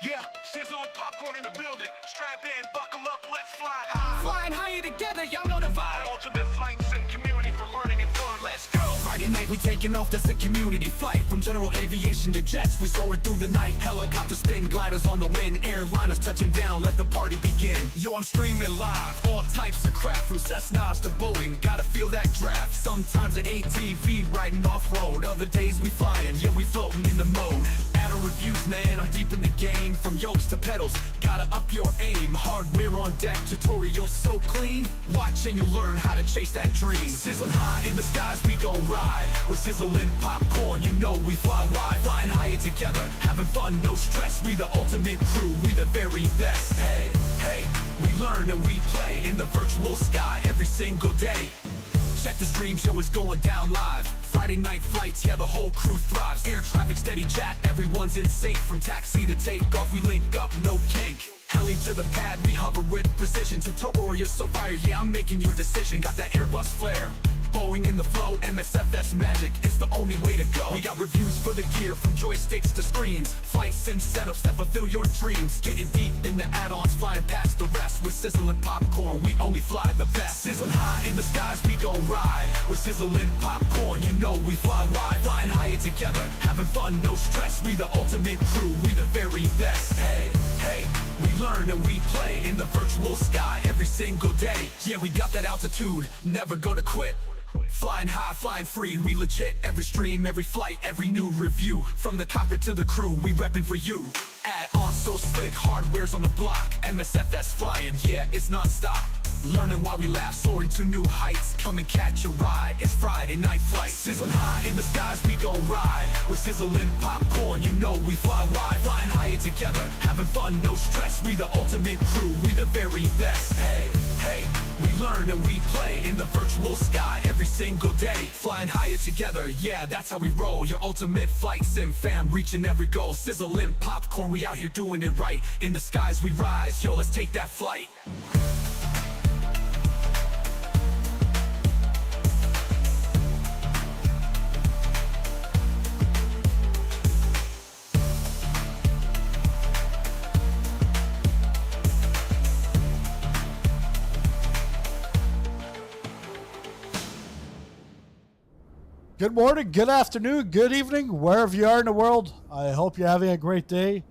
Yeah, sizzle and popcorn in the building. Strap in, buckle up, let's fly high. Flying higher together, y'all know the vibe. Ultimate flights and community for learning and fun. Let's go. Friday night, we taking off. That's a community flight. From general aviation to jets, we soaring through the night. Helicopters spin, gliders on the wind. Airliners touching down, let the party begin. Yo, I'm streaming live. All types of craft, from Cessnas to Boeing. Gotta feel that draft. Sometimes an ATV riding off-road. Other days we flying, yeah, we floating in the mode. Add reviews, man, I'm deep in the game. From yokes to pedals, gotta up your aim. Hardware on deck, tutorials so clean. Watch and you learn how to chase that dream. Sizzling high in the skies, we gon' ride. We're sizzling popcorn, you know we fly wide. Flying higher together, having fun, no stress. We the ultimate crew, we the very best. Hey, hey, we learn and we play in the virtual sky every single day. Check the stream, show is going down live. Friday night flights, yeah, the whole crew thrives. Air traffic steady chat, everyone's in sync. From taxi to takeoff, we link up, no cake. Heli to the pad, we hover with precision. Tutorial, you're so fired, yeah, I'm making your decision. Got that Airbus flair, Boeing in the flow, MSFS magic, it's the only way to go. We got reviews for the gear, from joysticks to screens. Flights and setups that fulfill your dreams. Getting deep in the add-ons, flying past the rest. With sizzling popcorn, we only fly the best. Sizzling high in the skies, we gon' ride. We're sizzling popcorn, you know we fly wide. Flying higher together, having fun, no stress. We the ultimate crew, we the very best. Hey, hey, we learn and we play in the virtual sky every single day. Yeah, we got that altitude, never gonna quit. Flying high, flying free, we legit. Every stream, every flight, every new review. From the cockpit to the crew, we reppin' for you. Add on so slick, hardware's on the block. MSFS flying, yeah, it's non-stop. Learning while we laugh, soaring to new heights. Come and catch a ride, it's Friday night flight. Sizzling high in the skies, we gon' ride. We're sizzling popcorn, you know we fly wide. Flying higher together, having fun, no stress. We the ultimate crew, we the very best. Hey, hey, we learn and we play in the virtual sky every single day. Flying higher together, yeah, that's how we roll. Your ultimate flight sim fam, reaching every goal. Sizzling popcorn, we out here doing it right. In the skies we rise, yo, let's take that flight. Good morning, good afternoon, good evening, wherever you are in the world. I hope you're having a great day.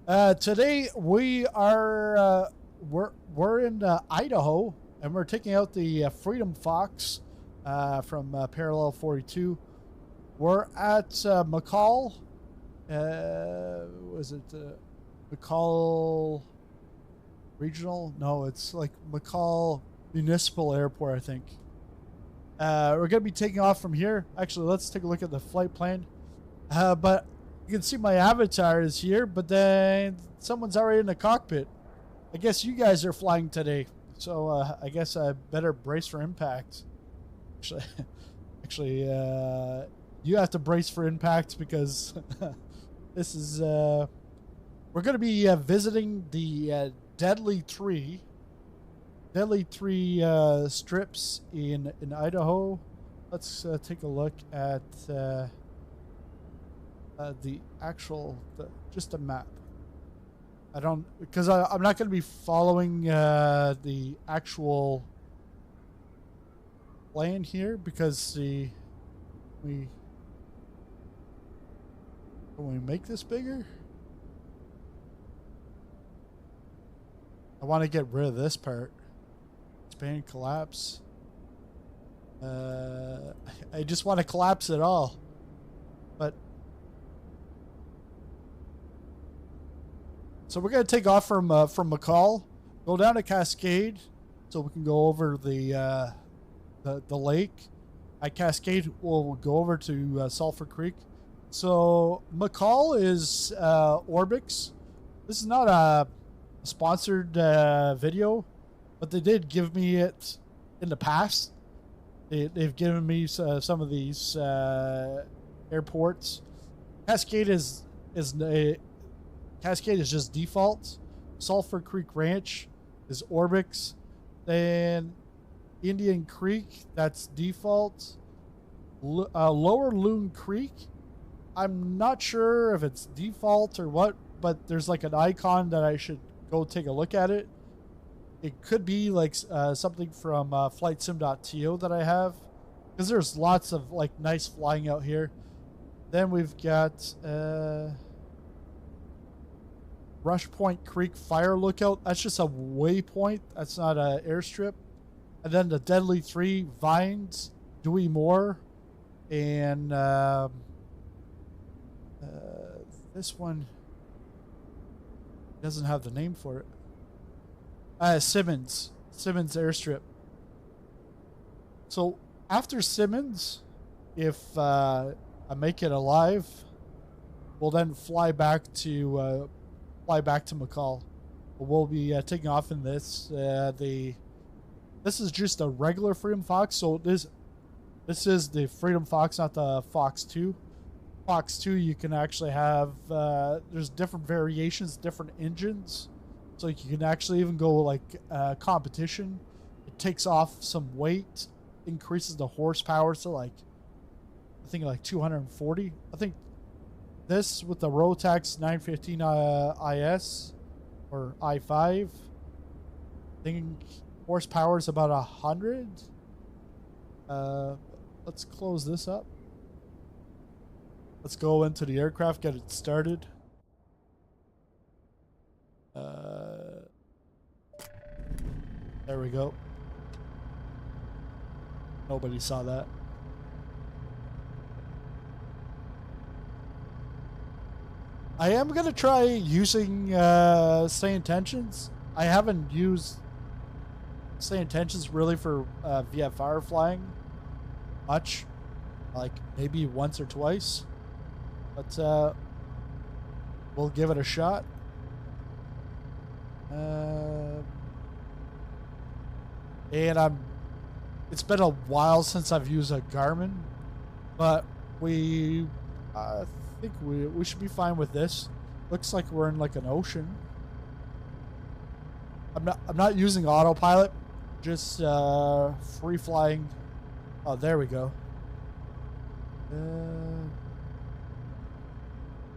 Today we are we're in Idaho, and we're taking out the Freedom Fox from Parallel 42. We're at McCall. Was it McCall Regional? No, it's like McCall Municipal Airport, I think. We're going to be taking off from here. Actually, let's take a look at the flight plan. But you can see my avatar is here, but then someone's already in the cockpit. I guess you guys are flying today, so I guess I better brace for impact. Actually, you have to brace for impact because this is we're going to be visiting the Deadly Tree strips in Idaho. Let's take a look at the actual just a map. I don't, because I'm not going to be following the actual plan here, because can we make this bigger? I want to get rid of this part. Expand, collapse. I just want to collapse it all, but so we're gonna take off from McCall, go down to Cascade, so we can go over the lake. At Cascade, we'll go over to Sulfur Creek. So McCall is Orbix. This is not a sponsored video, but they did give me it in the past. They've given me some of these airports. Cascade is just default. Sulfur Creek Ranch is Orbix. Then Indian Creek, that's default. Lower Loon Creek, I'm not sure if it's default or what, but there's like an icon that I should go take a look at it. It could be like something from flightsim.to that I have, because there's lots of like nice flying out here. Then we've got Rush Point Creek Fire Lookout. That's just a waypoint. That's not an airstrip. And then the Deadly 3 Vines, Dewey Moore, and this one doesn't have the name for it. Simmons Airstrip. So after Simmons, if I make it alive, we'll then fly back to McCall. We'll be taking off in this. This is just a regular Freedom Fox, so this is the Freedom Fox, not the Fox 2. Fox 2, you can actually have there's different variations, different engines, so you can actually even go like competition. It takes off some weight, increases the horsepower to like I think like 240. I think this with the Rotax 915 IS or i5, I think horsepower is about 100. Let's close this up. Let's go into the aircraft, get it started. There we go. Nobody saw that. I am going to try using Say Intentions. I haven't used Say Intentions really for VFR flying much. Like maybe once or twice. But we'll give it a shot. And it's been a while since I've used a Garmin, but I think we should be fine with this. Looks like we're in like an ocean. I'm not using autopilot, just free flying. Oh, there we go.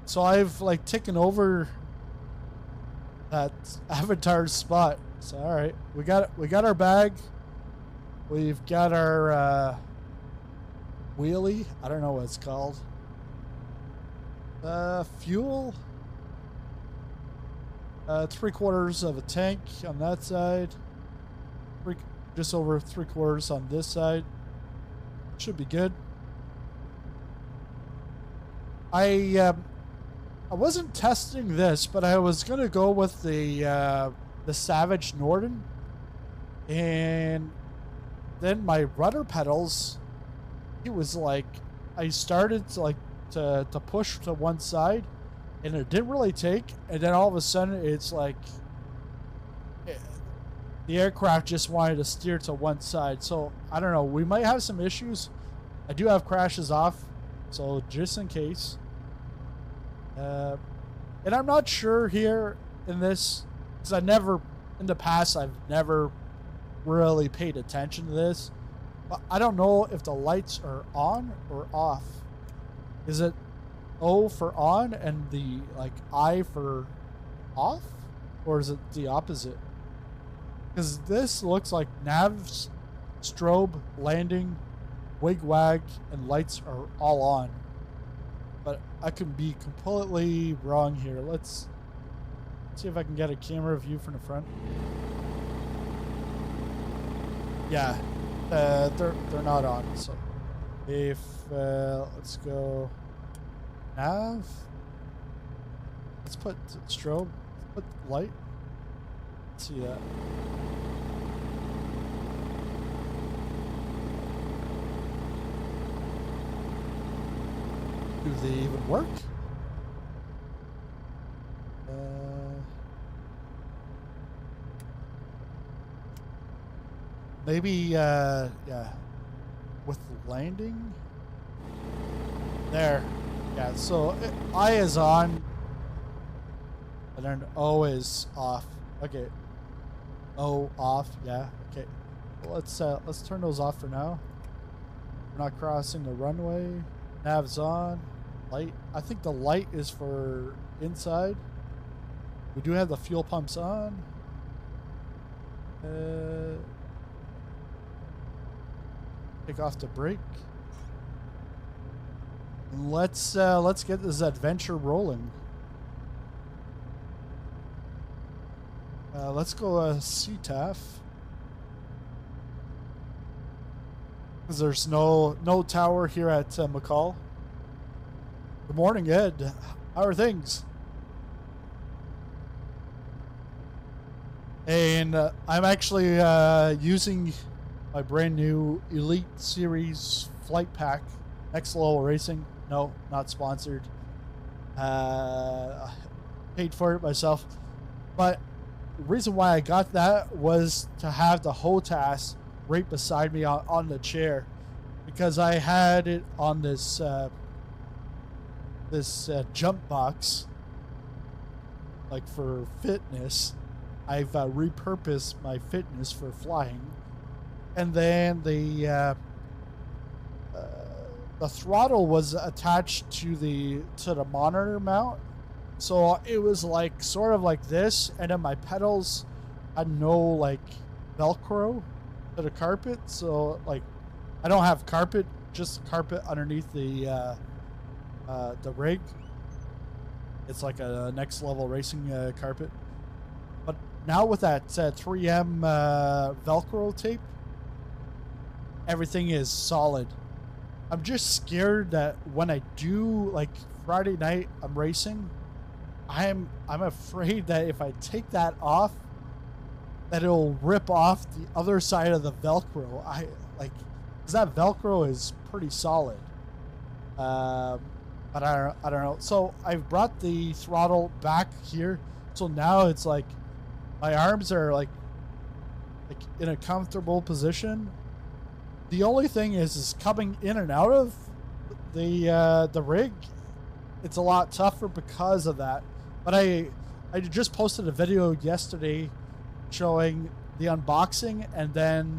So I've like taken over that avatar's spot. So all right, we got our bag. We've got our wheelie. I don't know what it's called. Fuel. 3/4 of a tank on that side. Just over 3/4 on this side. Should be good. I wasn't testing this, but I was gonna go with the Savage Norden, and then my rudder pedals. It was like I started to push to one side, and it didn't really take, and then all of a sudden it's like the aircraft just wanted to steer to one side. So I don't know, we might have some issues. I do have crashes off, so just in case. And I'm not sure here in this, because in the past I've never really paid attention to this, but I don't know if the lights are on or off. Is it O for on and the like I for off, or is it the opposite? Because this looks like navs, strobe, landing, wig wag, and lights are all on, but I could be completely wrong here. Let's see if I can get a camera view from the front. Yeah, they're not on. So if let's go nav. Let's put strobe. Let's put light. Let's see that. Do they even work? Maybe, yeah, with landing. There, yeah. So I is on, and then O is off. Okay, O off. Yeah. Okay. Well, let's turn those off for now. We're not crossing the runway. Nav's on. Light. I think the light is for inside. We do have the fuel pumps on. Take off the brake. And let's get this adventure rolling. Let's go CTAF. Because there's no tower here at McCall. Good morning, Ed. How are things? And I'm actually using my brand new Elite Series flight pack. Next Level Racing. No, not sponsored. Paid for it myself. But the reason why I got that was to have the HOTAS right beside me on the chair, because I had it on this jump box, like for fitness. I've repurposed my fitness for flying, and then the throttle was attached to the monitor mount, so it was like sort of like this, and then my pedals had no like Velcro to the carpet, so like I don't have carpet, just carpet underneath the rig. It's like a Next Level Racing carpet. But now with that 3M Velcro tape, everything is solid. I'm just scared that when I do, like Friday night, I'm racing, I'm afraid that if I take that off, that it'll rip off the other side of the Velcro. Because that Velcro is pretty solid. But I don't know. So I've brought the throttle back here. So now it's like my arms are like in a comfortable position. The only thing is coming in and out of the rig. It's a lot tougher because of that. But I just posted a video yesterday showing the unboxing, and then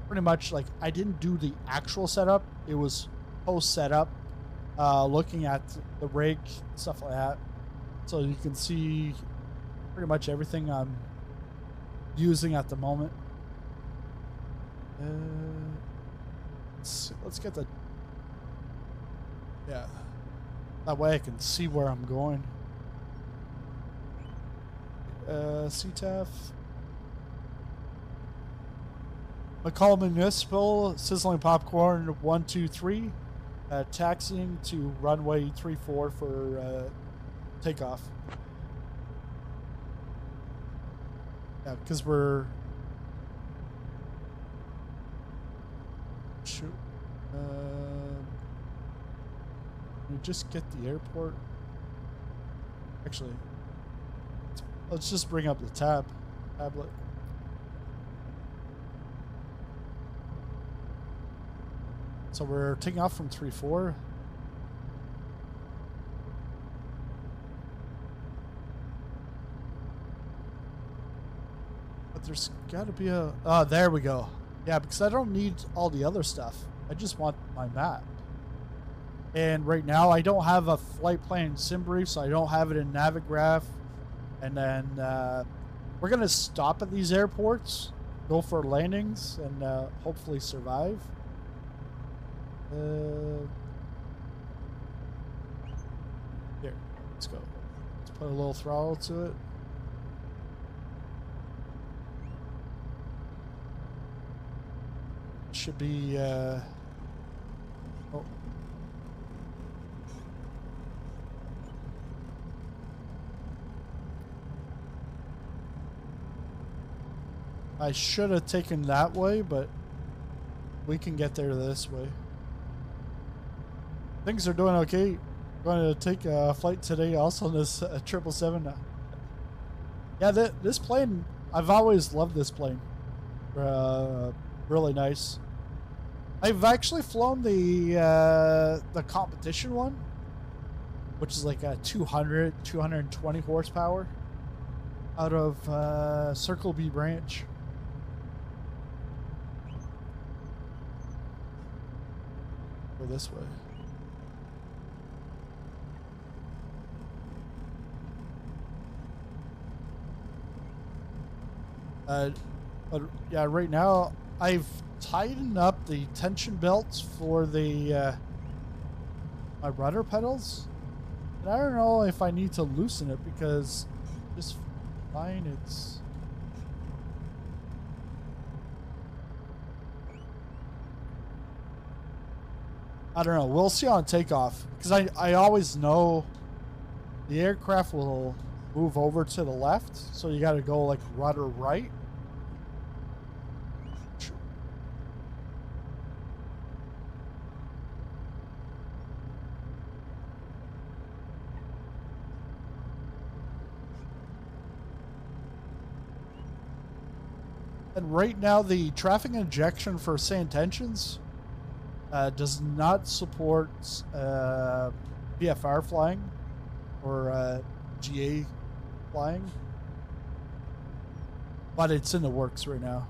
pretty much like I didn't do the actual setup. It was post setup, looking at the rig, stuff like that. So you can see pretty much everything I'm using at the moment. Let's get the, yeah, that way I can see where I'm going. CTAF. McCall Municipal, sizzling popcorn 123, taxiing to runway 34 for takeoff. Yeah, because we're shoot. We just get the airport. Actually, let's just bring up the tablet. So we're taking off from 3-4. But there's got to be a... Oh, there we go. Yeah, because I don't need all the other stuff. I just want my map. And right now, I don't have a flight plan sim brief, so I don't have it in Navigraph. And then we're going to stop at these airports, go for landings, and hopefully survive. Here, let's go. Let's put a little throttle to it. Should be oh. I should have taken that way, but we can get there this way. Things are doing okay. Going to take a flight today also in this 777. Yeah, this plane, I've always loved this plane. Really nice. I've actually flown the competition one, which is like a 220 horsepower out of Circle B branch. Go this way. Uh, but yeah, right now I've tightened up the tension belts for the my rudder pedals, and I don't know if I need to loosen it because just fine. It's I don't know. We'll see on takeoff because I always know the aircraft will move over to the left, so you got to go like rudder right. And right now, the traffic injection for sand tensions does not support PFR flying or GA flying, but it's in the works right now.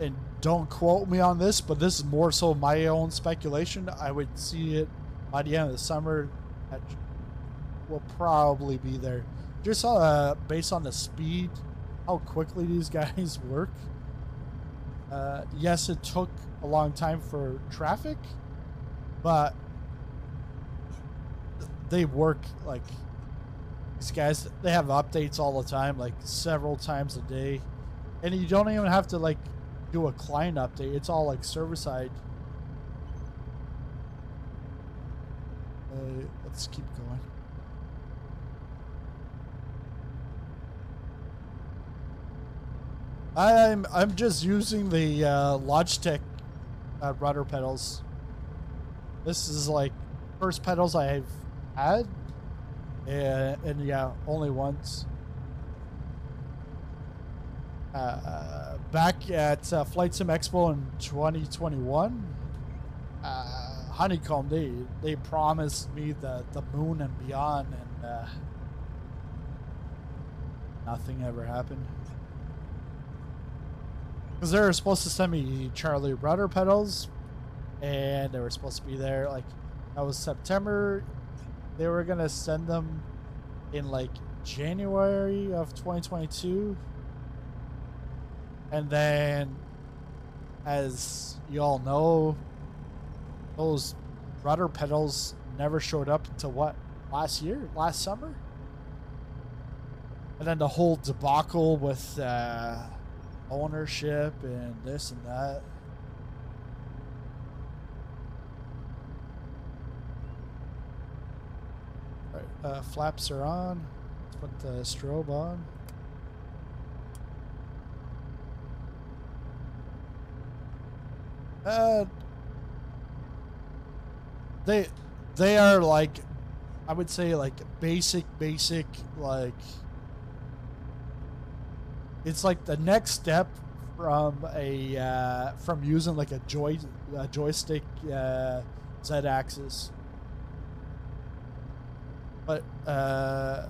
And don't quote me on this, but this is more so my own speculation. I would see it by the end of the summer. That will probably be there. Just based on the speed, how quickly these guys work. Yes, it took a long time for traffic, but they work like these guys. They have updates all the time, like several times a day, and you don't even have to like do a client update. It's all like server side. Let's keep going. I'm just using the Logitech rudder pedals. This is like first pedals I've had, and yeah, only once. Back at Flight Sim Expo in 2021, Honeycomb, they promised me the moon and beyond, and nothing ever happened. Because they were supposed to send me Charlie rudder pedals, and they were supposed to be there. Like, that was September. They were going to send them in, like, January of 2022. And then, as you all know, those rudder pedals never showed up until, what, last summer? And then the whole debacle with... ownership and this and that. All right, flaps are on. Let's put the strobe on. They are like, I would say like basic like. It's like the next step from a from using like a joystick Z-axis. But I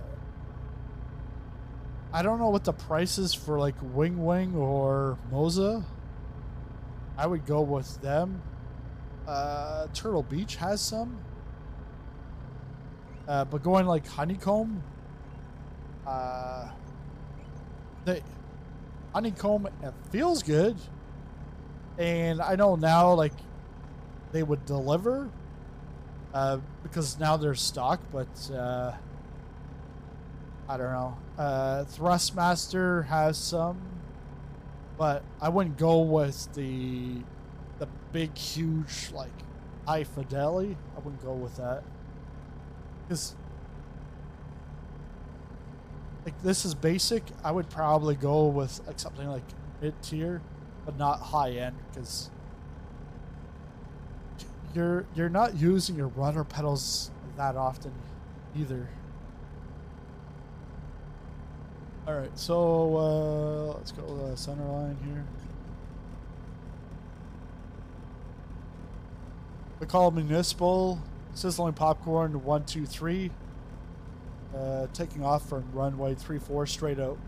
don't know what the price is for like Wing or Moza. I would go with them. Turtle Beach has some. But going like Honeycomb, Honeycomb, it feels good, and I know now like they would deliver because now they're stock, but I don't know. Thrustmaster has some, but I wouldn't go with the big huge like high fidelity. I wouldn't go with that because like this is basic. I would probably go with like something like mid-tier, but not high-end, because you're not using your rudder pedals that often either. All right, so let's go to the center line here. McCall Municipal, sizzling popcorn 123. Taking off from runway 34 straight out.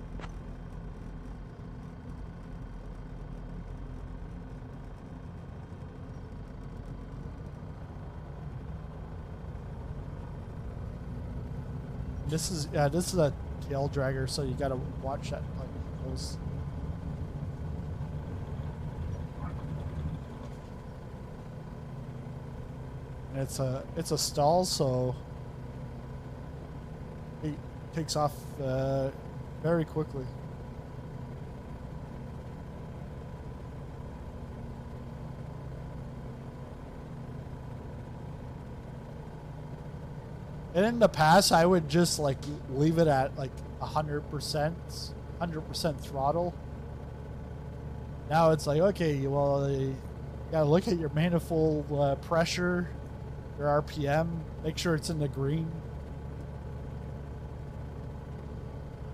This is a tail dragger, so you got to watch that like close. And it's a stall, so it takes off very quickly. And in the past, I would just like leave it at like 100% throttle. Now it's like, okay, well, you gotta look at your manifold pressure, your RPM, make sure it's in the green.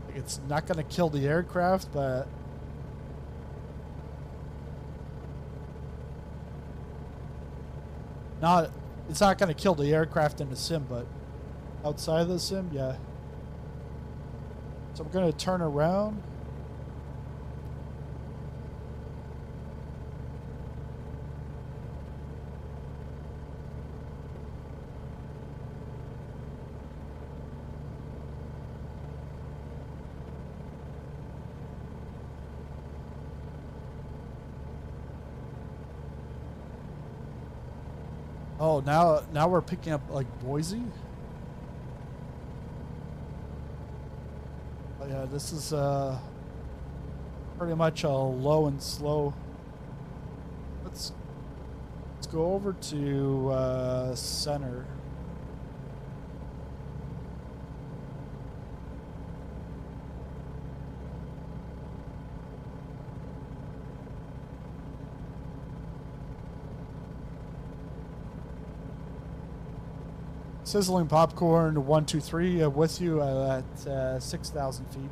Like, it's not gonna kill the aircraft, but it's not gonna kill the aircraft in the sim, but outside of the sim, yeah. So I'm gonna turn around. Oh, now we're picking up like Boise. Oh, yeah, this is pretty much a low and slow. Let's go over to center. Sizzling popcorn 123 with you at 6,000 feet.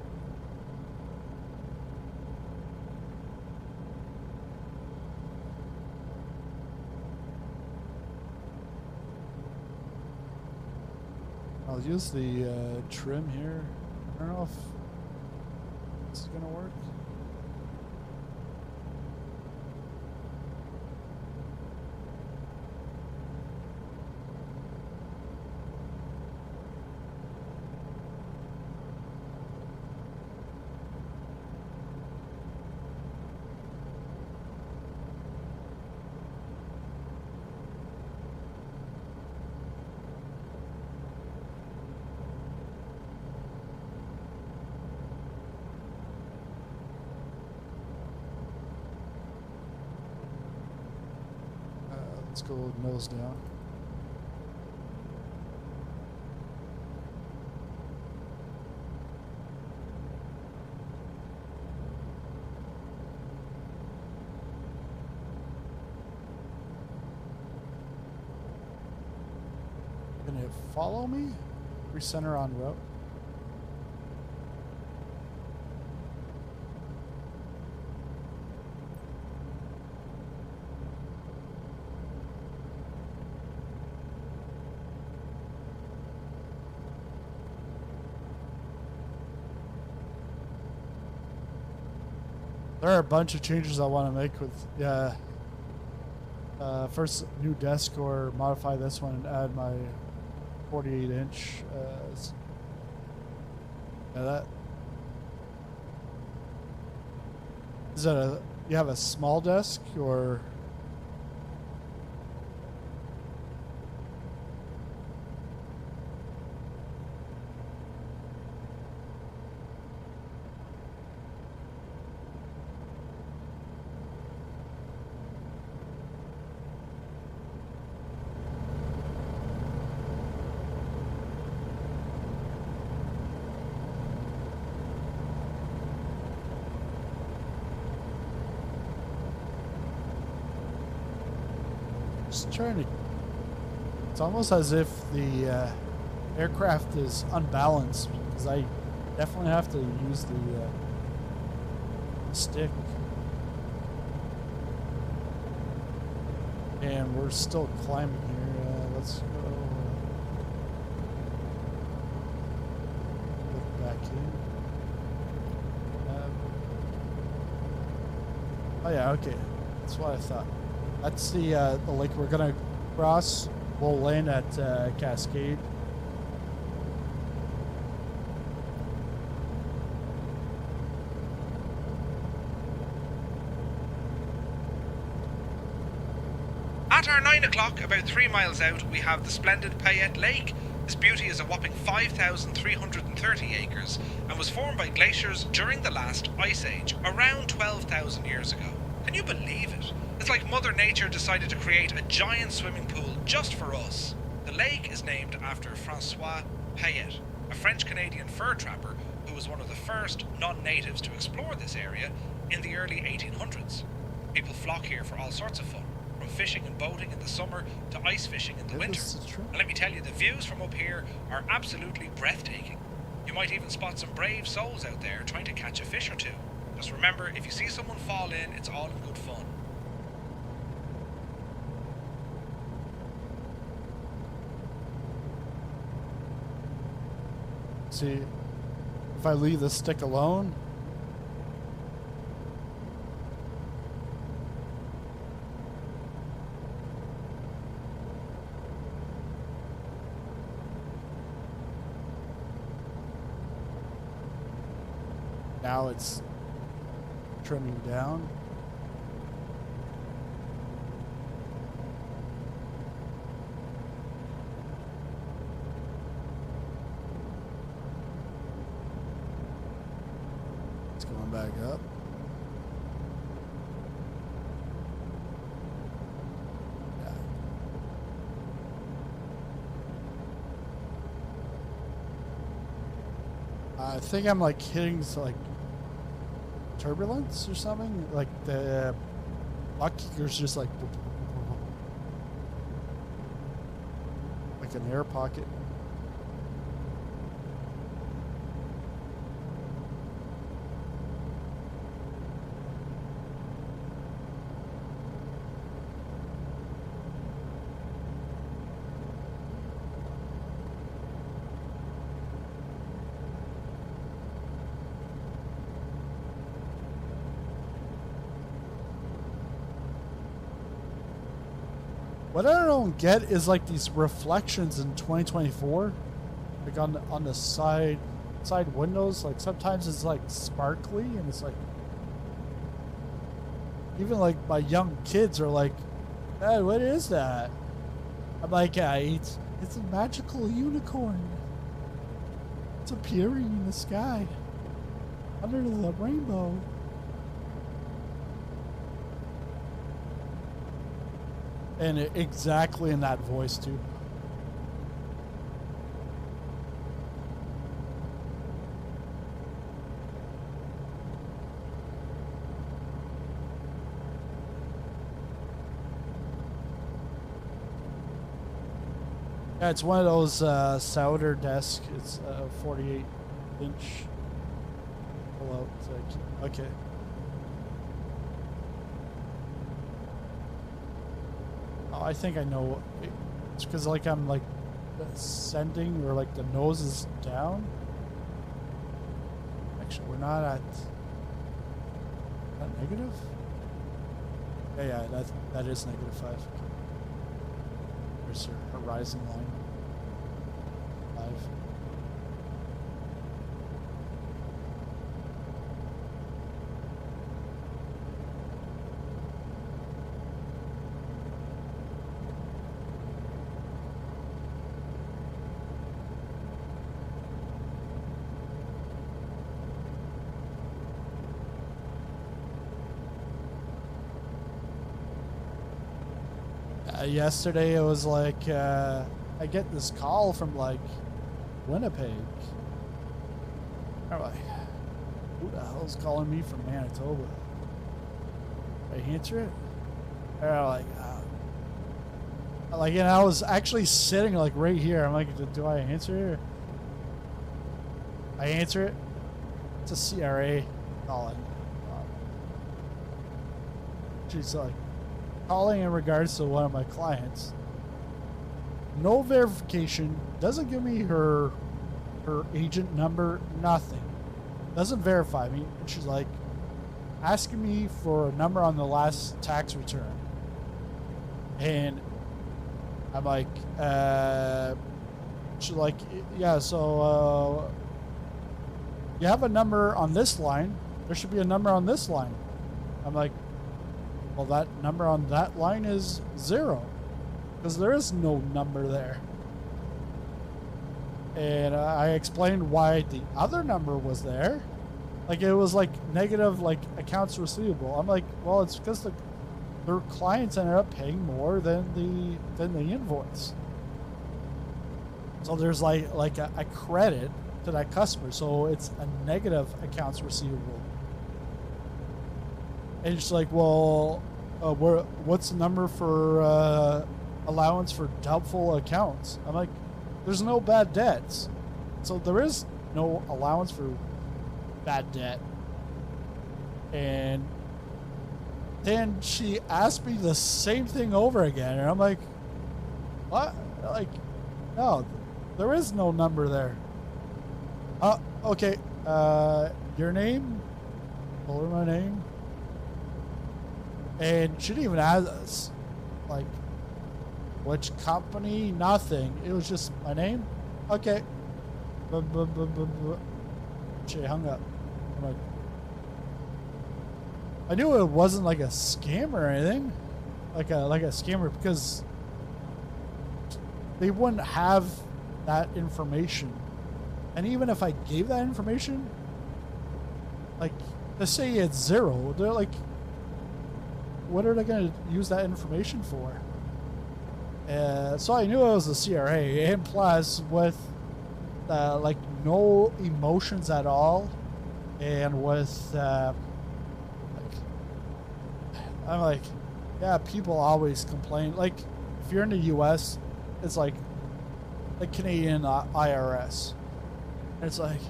I'll use the trim here. I don't know if this is gonna work. Let's go nose down. Gonna follow me? Recenter on route. There are a bunch of changes I want to make with, yeah. First, new desk or modify this one and add my 48-inch. Yeah, that. Is that you have a small desk or? Just trying to. It's almost as if the aircraft is unbalanced because I definitely have to use the stick. And we're still climbing here. Let's go look back in. Oh yeah, okay. That's what I thought. That's the lake we're gonna cross. We'll land at Cascade. At our 9 o'clock, about 3 miles out, we have the splendid Payette Lake. This beauty is a whopping 5,330 acres and was formed by glaciers during the last ice age, around 12,000 years ago. Can you believe it? It's like Mother Nature decided to create a giant swimming pool just for us. The lake is named after Francois Payette, a French-Canadian fur trapper who was one of the first non-natives to explore this area in the early 1800s. People flock here for all sorts of fun, from fishing and boating in the summer to ice fishing in the winter. And let me tell you, the views from up here are absolutely breathtaking. You might even spot some brave souls out there trying to catch a fish or two. Just remember, if you see someone fall in, it's all in good fun. See, if I leave the stick alone, now it's trimming down. It's going back up. Yeah. I think I'm like hitting like turbulence or something, like the lock kicker's just like an air pocket. What I don't get is like these reflections in 2024, like on the side windows. Like sometimes it's like sparkly, and it's like even like my young kids are like, "Dad, what is that?" I'm like, "Yeah, it's a magical unicorn. It's appearing in the sky under the rainbow." And exactly in that voice, too. Yeah, it's one of those Souter desks. It's a 48-inch pull-out. Okay. I think I know. It's because like I'm like ascending, or like the nose is down. Actually, we're not at negative. Yeah, that is -5. There's your horizon line. 5. Yesterday it was like I get this call from like Winnipeg. I'm like, who the hell's calling me from Manitoba? I answer it. They're like, and I was actually sitting like right here. I'm like, do I answer it? I answer it. It's a CRA calling. She's like calling in regards to one of my clients. No verification. Doesn't give me her agent number. Nothing. Doesn't verify me. And she's like asking me for a number on the last tax return. And I'm like, she's like, yeah, so you have a number on this line. There should be a number on this line. I'm like, well, that number on that line is 0. because there is no number there. And I explained why the other number was there. Like, it was like negative, like, accounts receivable. I'm like, well, it's because their clients ended up paying more than the invoice. So there's like a credit to that customer. So it's a negative accounts receivable. And it's like, well, what's the number for allowance for doubtful accounts? I'm like, there's no bad debts. So there is no allowance for bad debt. And then she asked me the same thing over again. And I'm like, what? Like, no, there is no number there. Okay. Your name? Told her my name. And she didn't even ask us, like, which company, nothing. It was just my name. Okay. She hung up. I'm like, I knew it wasn't like a scam or anything, like a scammer, because they wouldn't have that information. And even if I gave that information, like, to say it's zero, they're like, what are they going to use that information for? So I knew it was a CRA, and plus with like no emotions at all, and with like, I'm like, yeah, people always complain. Like, if you're in the U.S., it's like Canadian IRS. And it's like,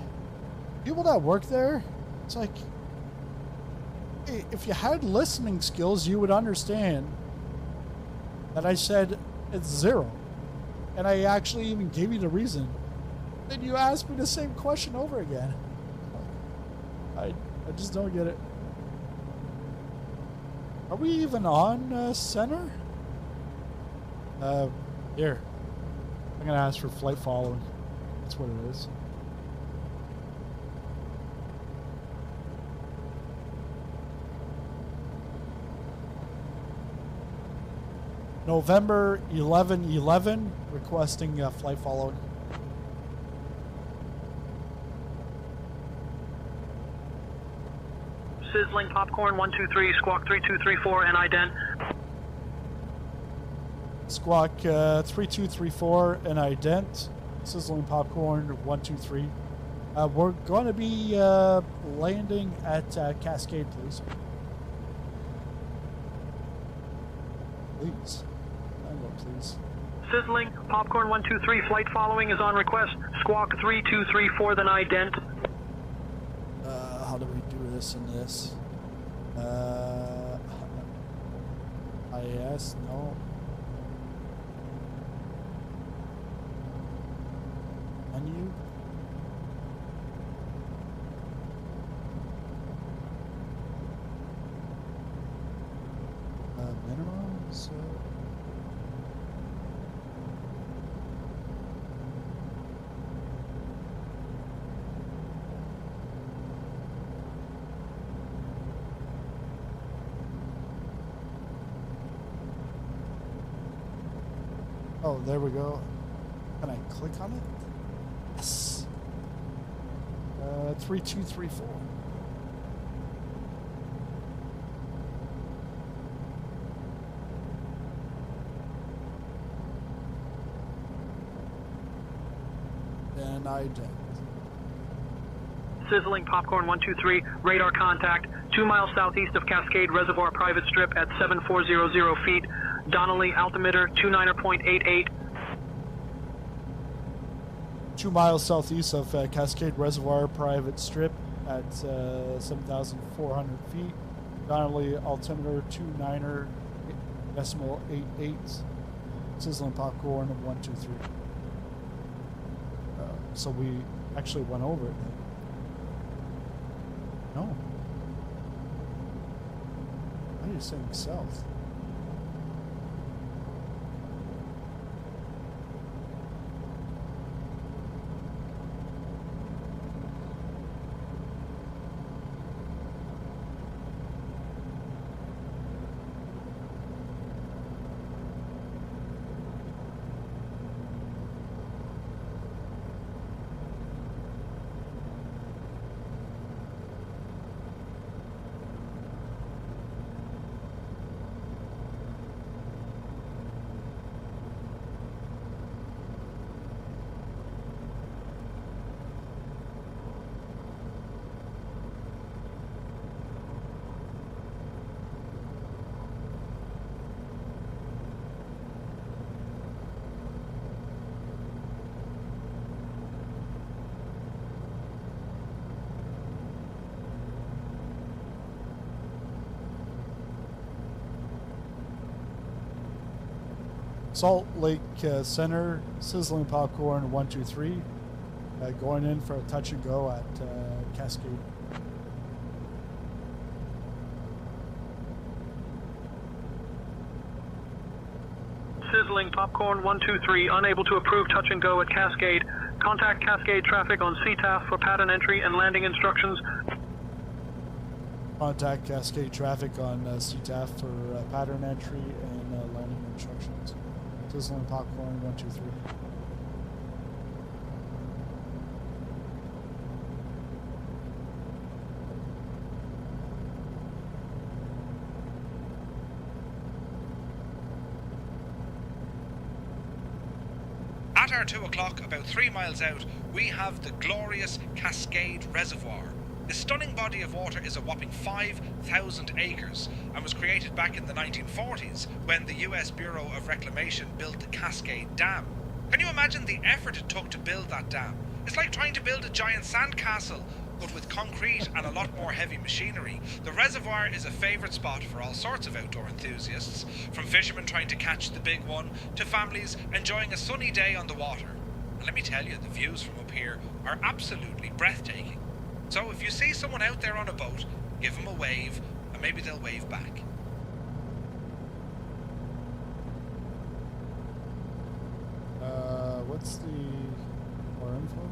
people that work there, it's like, if you had listening skills, you would understand that I said it's zero. And I actually even gave you the reason. Then you asked me the same question over again. I just don't get it. Are we even on center? Here. I'm going to ask for flight following. That's what it is. November 11/11, requesting flight following. Sizzling popcorn 123, squawk 3234 and ident. Squawk 3234 and ident. Sizzling popcorn 123. We're going to be landing at Cascade, please. Please. Please. Sizzling popcorn 123, flight following is on request. Squawk 3234 then ident. How do we do this and this? IS, no. Menu. Minimum, so. Oh, there we go. Can I click on it? Yes. 3234. And I did. Sizzling popcorn 123, radar contact 2 miles southeast of Cascade Reservoir Private Strip at 7400 feet. Donnelly altimeter 29.88. 2 miles southeast of Cascade Reservoir Private Strip at 7,400 feet. Donnelly altimeter 29.88. Sizzling popcorn 123. So we actually went over it then. No. Why are you saying south? Salt Lake Center, Sizzling Popcorn 123, going in for a touch and go at Cascade. Sizzling Popcorn 123, unable to approve touch and go at Cascade. Contact Cascade traffic on CTAF for pattern entry and landing instructions. Contact Cascade traffic on CTAF for pattern entry and landing instructions. Sizzling Popcorn 123. At our 2 o'clock, about 3 miles out, we have the glorious Cascade Reservoir. This stunning body of water is a whopping 5,000 acres and was created back in the 1940s when the US Bureau of Reclamation built the Cascade Dam. Can you imagine the effort it took to build that dam? It's like trying to build a giant sandcastle, but with concrete and a lot more heavy machinery. The reservoir is a favourite spot for all sorts of outdoor enthusiasts, from fishermen trying to catch the big one to families enjoying a sunny day on the water. And let me tell you, the views from up here are absolutely breathtaking. So if you see someone out there on a boat, give them a wave, and maybe they'll wave back. What's the more info?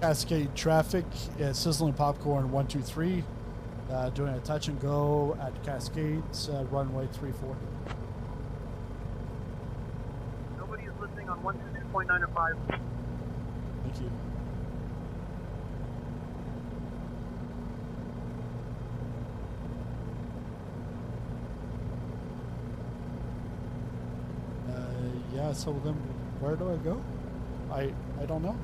Cascade traffic, Sizzling Popcorn 123, doing a touch and go at Cascades, runway 34. Nobody is listening on 122.905. Thank you. Yeah, so then where do I go? I don't know.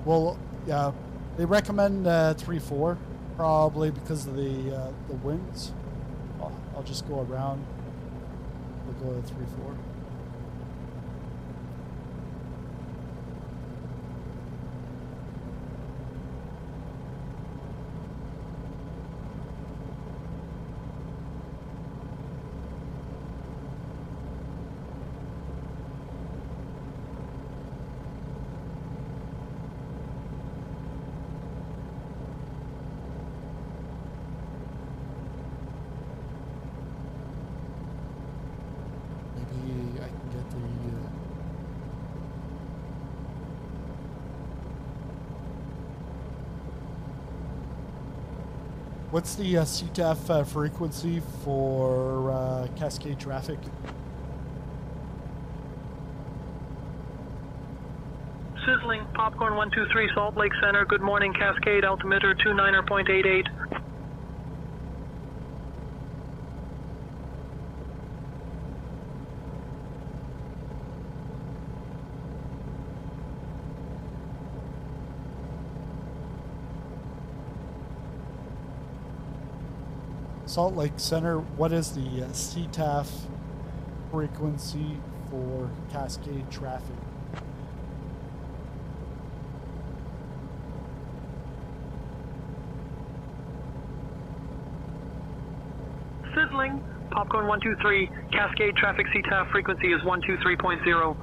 Well, yeah, they recommend 3-4, probably because of the winds. I'll just go around. We'll go to 3-4. Maybe I can get the what's the CTAF frequency for Cascade traffic? Sizzling Popcorn 123, Salt Lake Center. Good morning, Cascade altimeter 29.88. Salt Lake Center, what is the CTAF frequency for Cascade traffic? Sizzling Popcorn 123, Cascade traffic CTAF frequency is 123.0.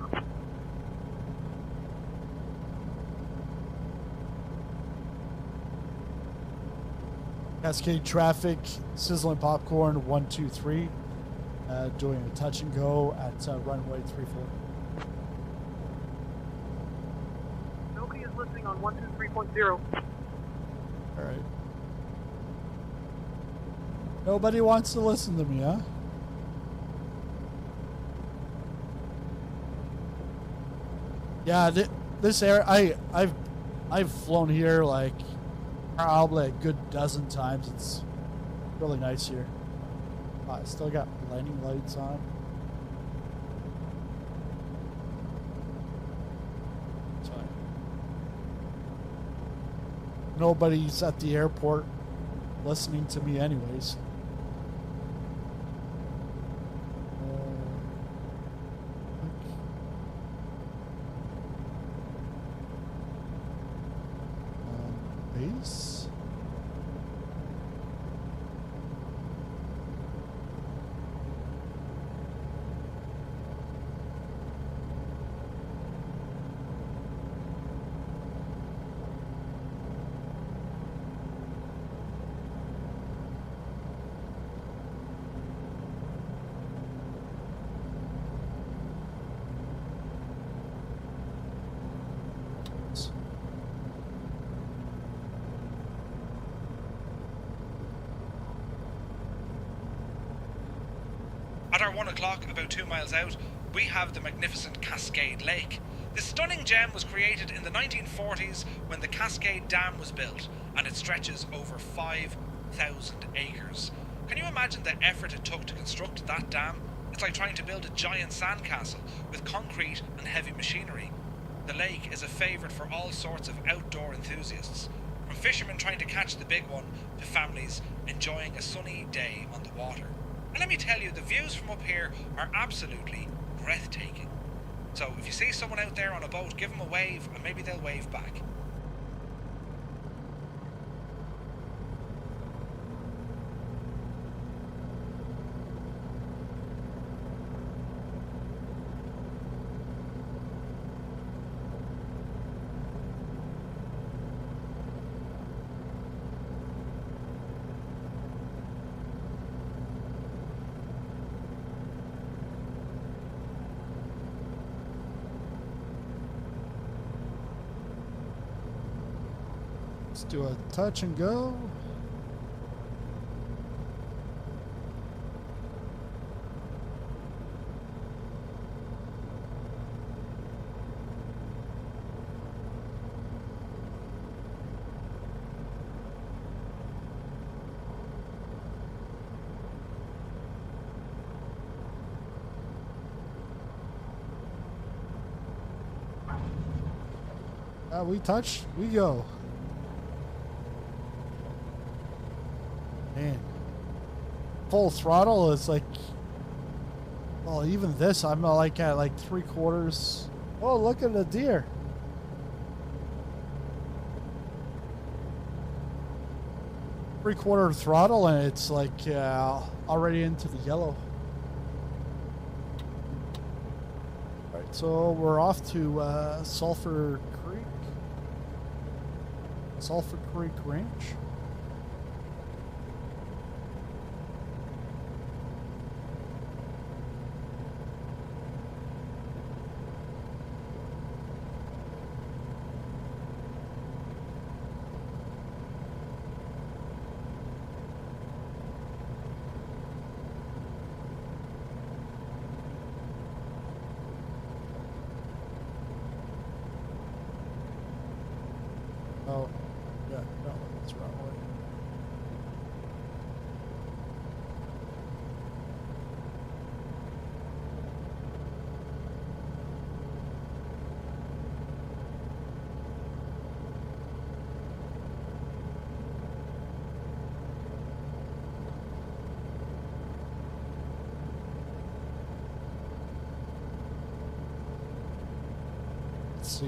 Cascade traffic, Sizzling Popcorn 123, doing a touch and go at runway 34. Nobody is listening on 123.0. All right. Nobody wants to listen to me, huh? Yeah, this area, I've flown here like probably a good dozen times. It's really nice here. I still got blinding lights on. nobody's at the airport listening to me anyways. Base. At our 1 o'clock, about 2 miles out, we have the magnificent Cascade Lake. This stunning gem was created in the 1940s when the Cascade Dam was built, and it stretches over 5,000 acres. Can you imagine the effort it took to construct that dam? It's like trying to build a giant sandcastle with concrete and heavy machinery. The lake is a favourite for all sorts of outdoor enthusiasts, from fishermen trying to catch the big one to families enjoying a sunny day on the water. And let me tell you, the views from up here are absolutely breathtaking. So if you see someone out there on a boat, give them a wave and maybe they'll wave back. Let's do a touch and go. We touch, we go. Man, full throttle is like, well, even this, I'm like at like 3/4. Oh, look at the deer. Three-quarter throttle, and it's like already into the yellow. All right, so we're off to Sulfur Creek Ranch. Oh, yeah, no, that's the wrong way. Let's see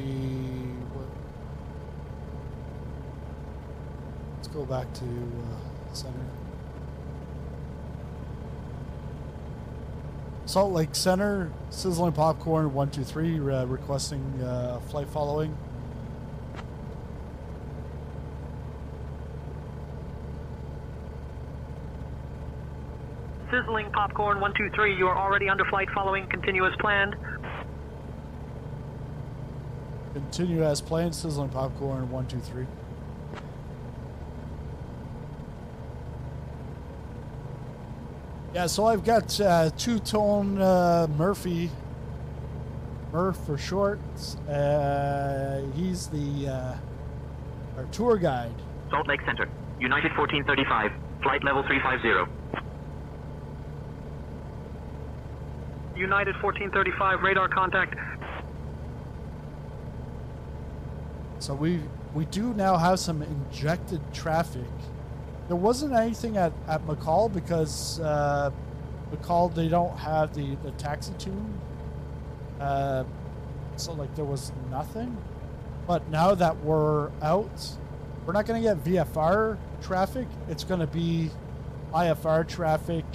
what. Let's go back to center. Salt Lake Center, Sizzling Popcorn 123, requesting flight following. Sizzling Popcorn 123, you are already under flight following. Continue as planned. Continue as planned, Sizzling Popcorn 123. Yeah, so I've got two-tone Murph for short. He's the our tour guide. Salt Lake Center, United 1435, flight level 350. United 1435, radar contact. So we we do now have some injected traffic. There wasn't anything at McCall because McCall, they don't have the taxi tune. So like there was nothing. But now that we're out, we're not going to get VFR traffic. It's going to be IFR traffic,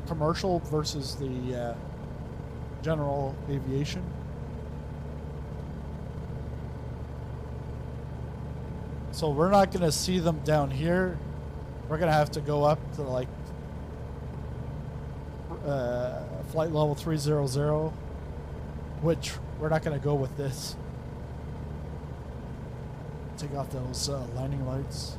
commercial versus the general aviation. So we're not going to see them down here. We're going to have to go up to like flight level 300, which we're not going to go with this. Take off those landing lights.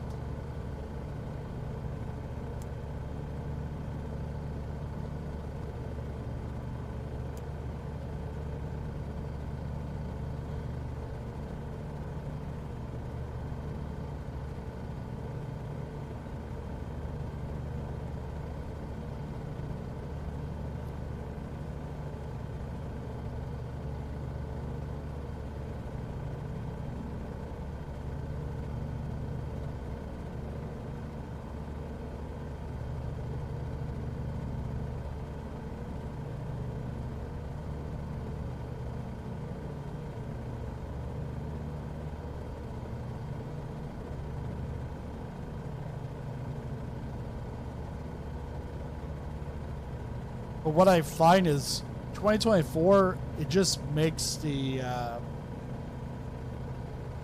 But what I find is 2024, it just makes the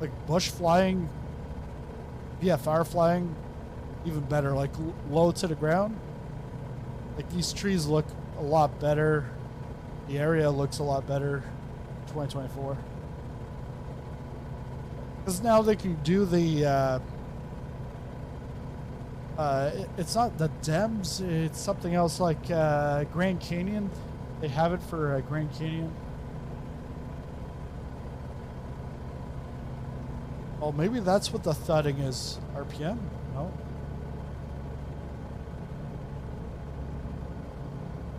like bush flying, VFR flying even better, like low to the ground. Like these trees look a lot better. The area looks a lot better in 2024. Because now they can do the it's not the Dems, it's something else like Grand Canyon. They have it for Grand Canyon. Oh, maybe that's what the thudding is. RPM? No.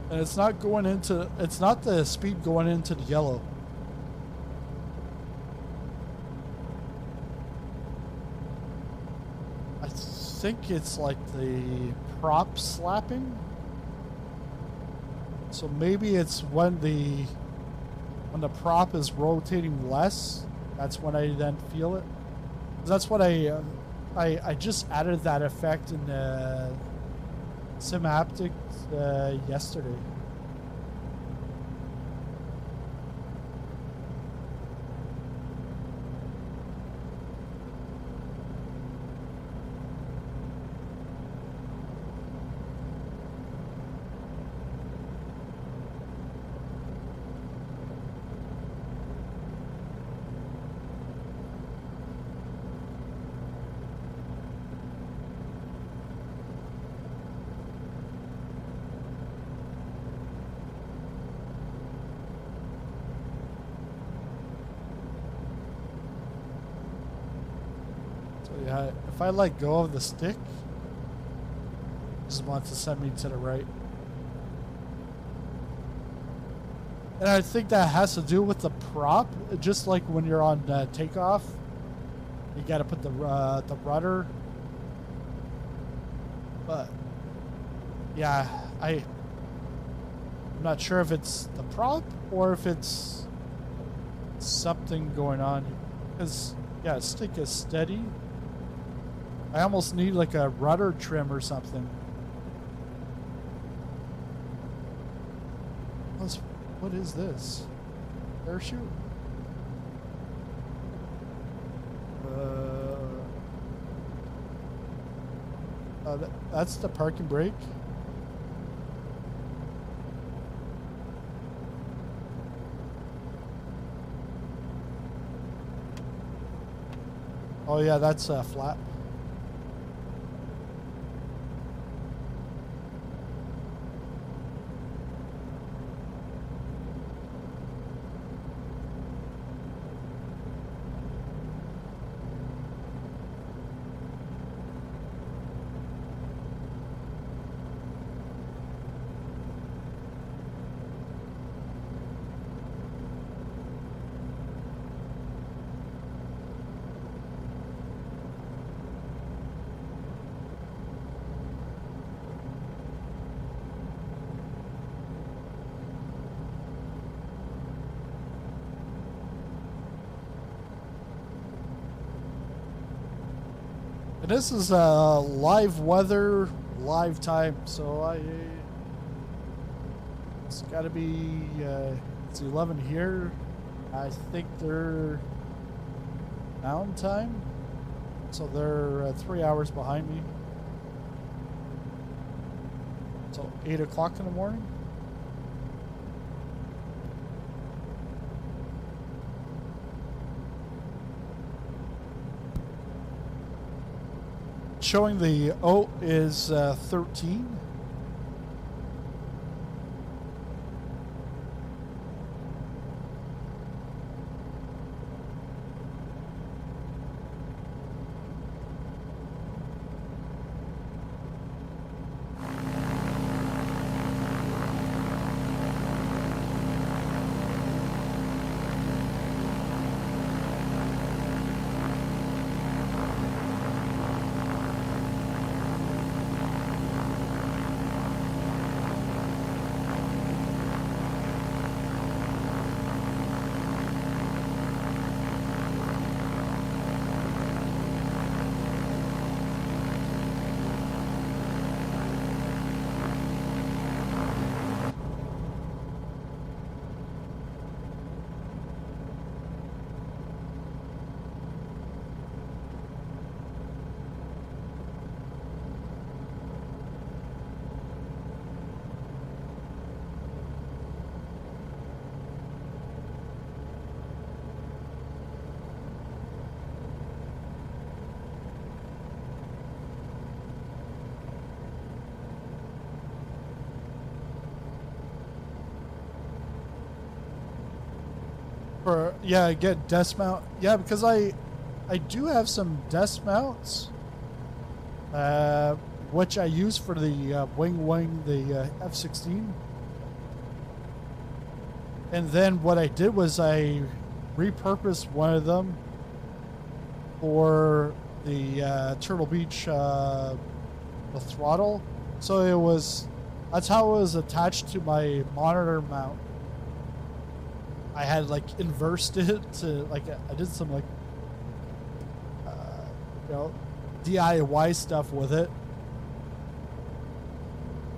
And it's not going into, it's not the speed going into the yellow. I think it's like the prop slapping. So maybe it's when the prop is rotating less, that's when I then feel it. 'Cause that's what I just added that effect in the Simhaptic yesterday. Yeah, if I let go of the stick, it just wants to send me to the right. And I think that has to do with the prop. Just like when you're on takeoff, you got to put the rudder. But yeah, I'm not sure if it's the prop or if it's something going on. Because yeah, stick is steady. I almost need like a rudder trim or something. What is this? Parachute? That's the parking brake. Oh yeah, that's a flap. And this is live weather, live time, so it's got to be it's 11 here. I think they're mountain time, so they're 3 hours behind me. So 8 o'clock in the morning. Showing the oat is 13. Yeah, get desk mount. Yeah, because I do have some desk mounts, which I use for the wing the F-16. And then what I did was I repurposed one of them for the Turtle Beach the throttle. So that's how it was attached to my monitor mount. I had like inversed it to like I did some like DIY stuff with it.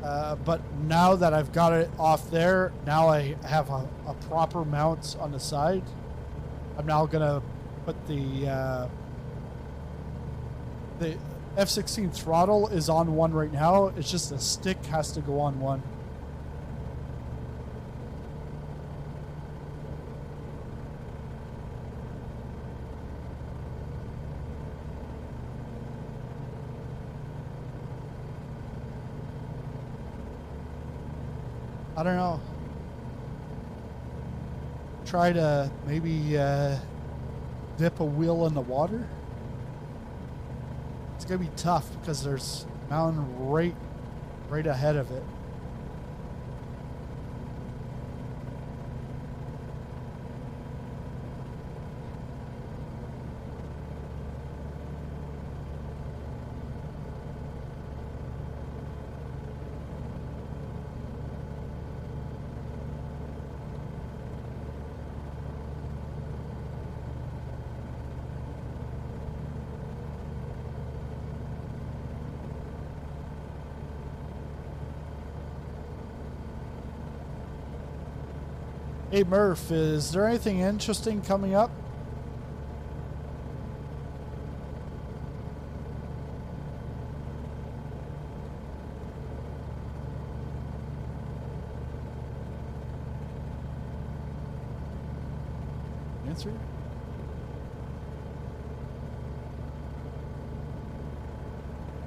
But now that I've got it off there, now I have a proper mount on the side. I'm now gonna put the F-16 throttle is on one right now. It's just the stick has to go on one. I don't know. Try to maybe dip a wheel in the water. It's gonna be tough because there's a mountain right ahead of it. Hey Murph, is there anything interesting coming up? Answer?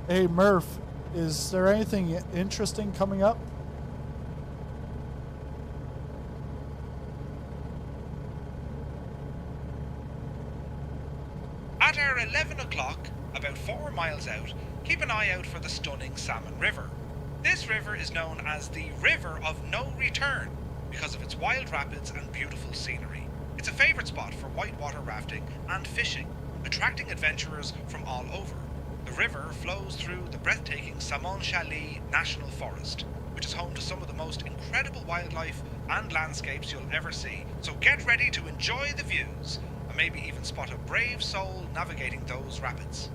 Hey Murph, is there anything interesting coming up? At our 11 o'clock, about 4 miles out, keep an eye out for the stunning Salmon River. This river is known as the River of No Return because of its wild rapids and beautiful scenery. It's a favourite spot for whitewater rafting and fishing, attracting adventurers from all over. The river flows through the breathtaking Salmon Chalet National Forest, which is home to some of the most incredible wildlife and landscapes you'll ever see. So get ready to enjoy the views, and maybe even spot a brave soul navigating those rapids.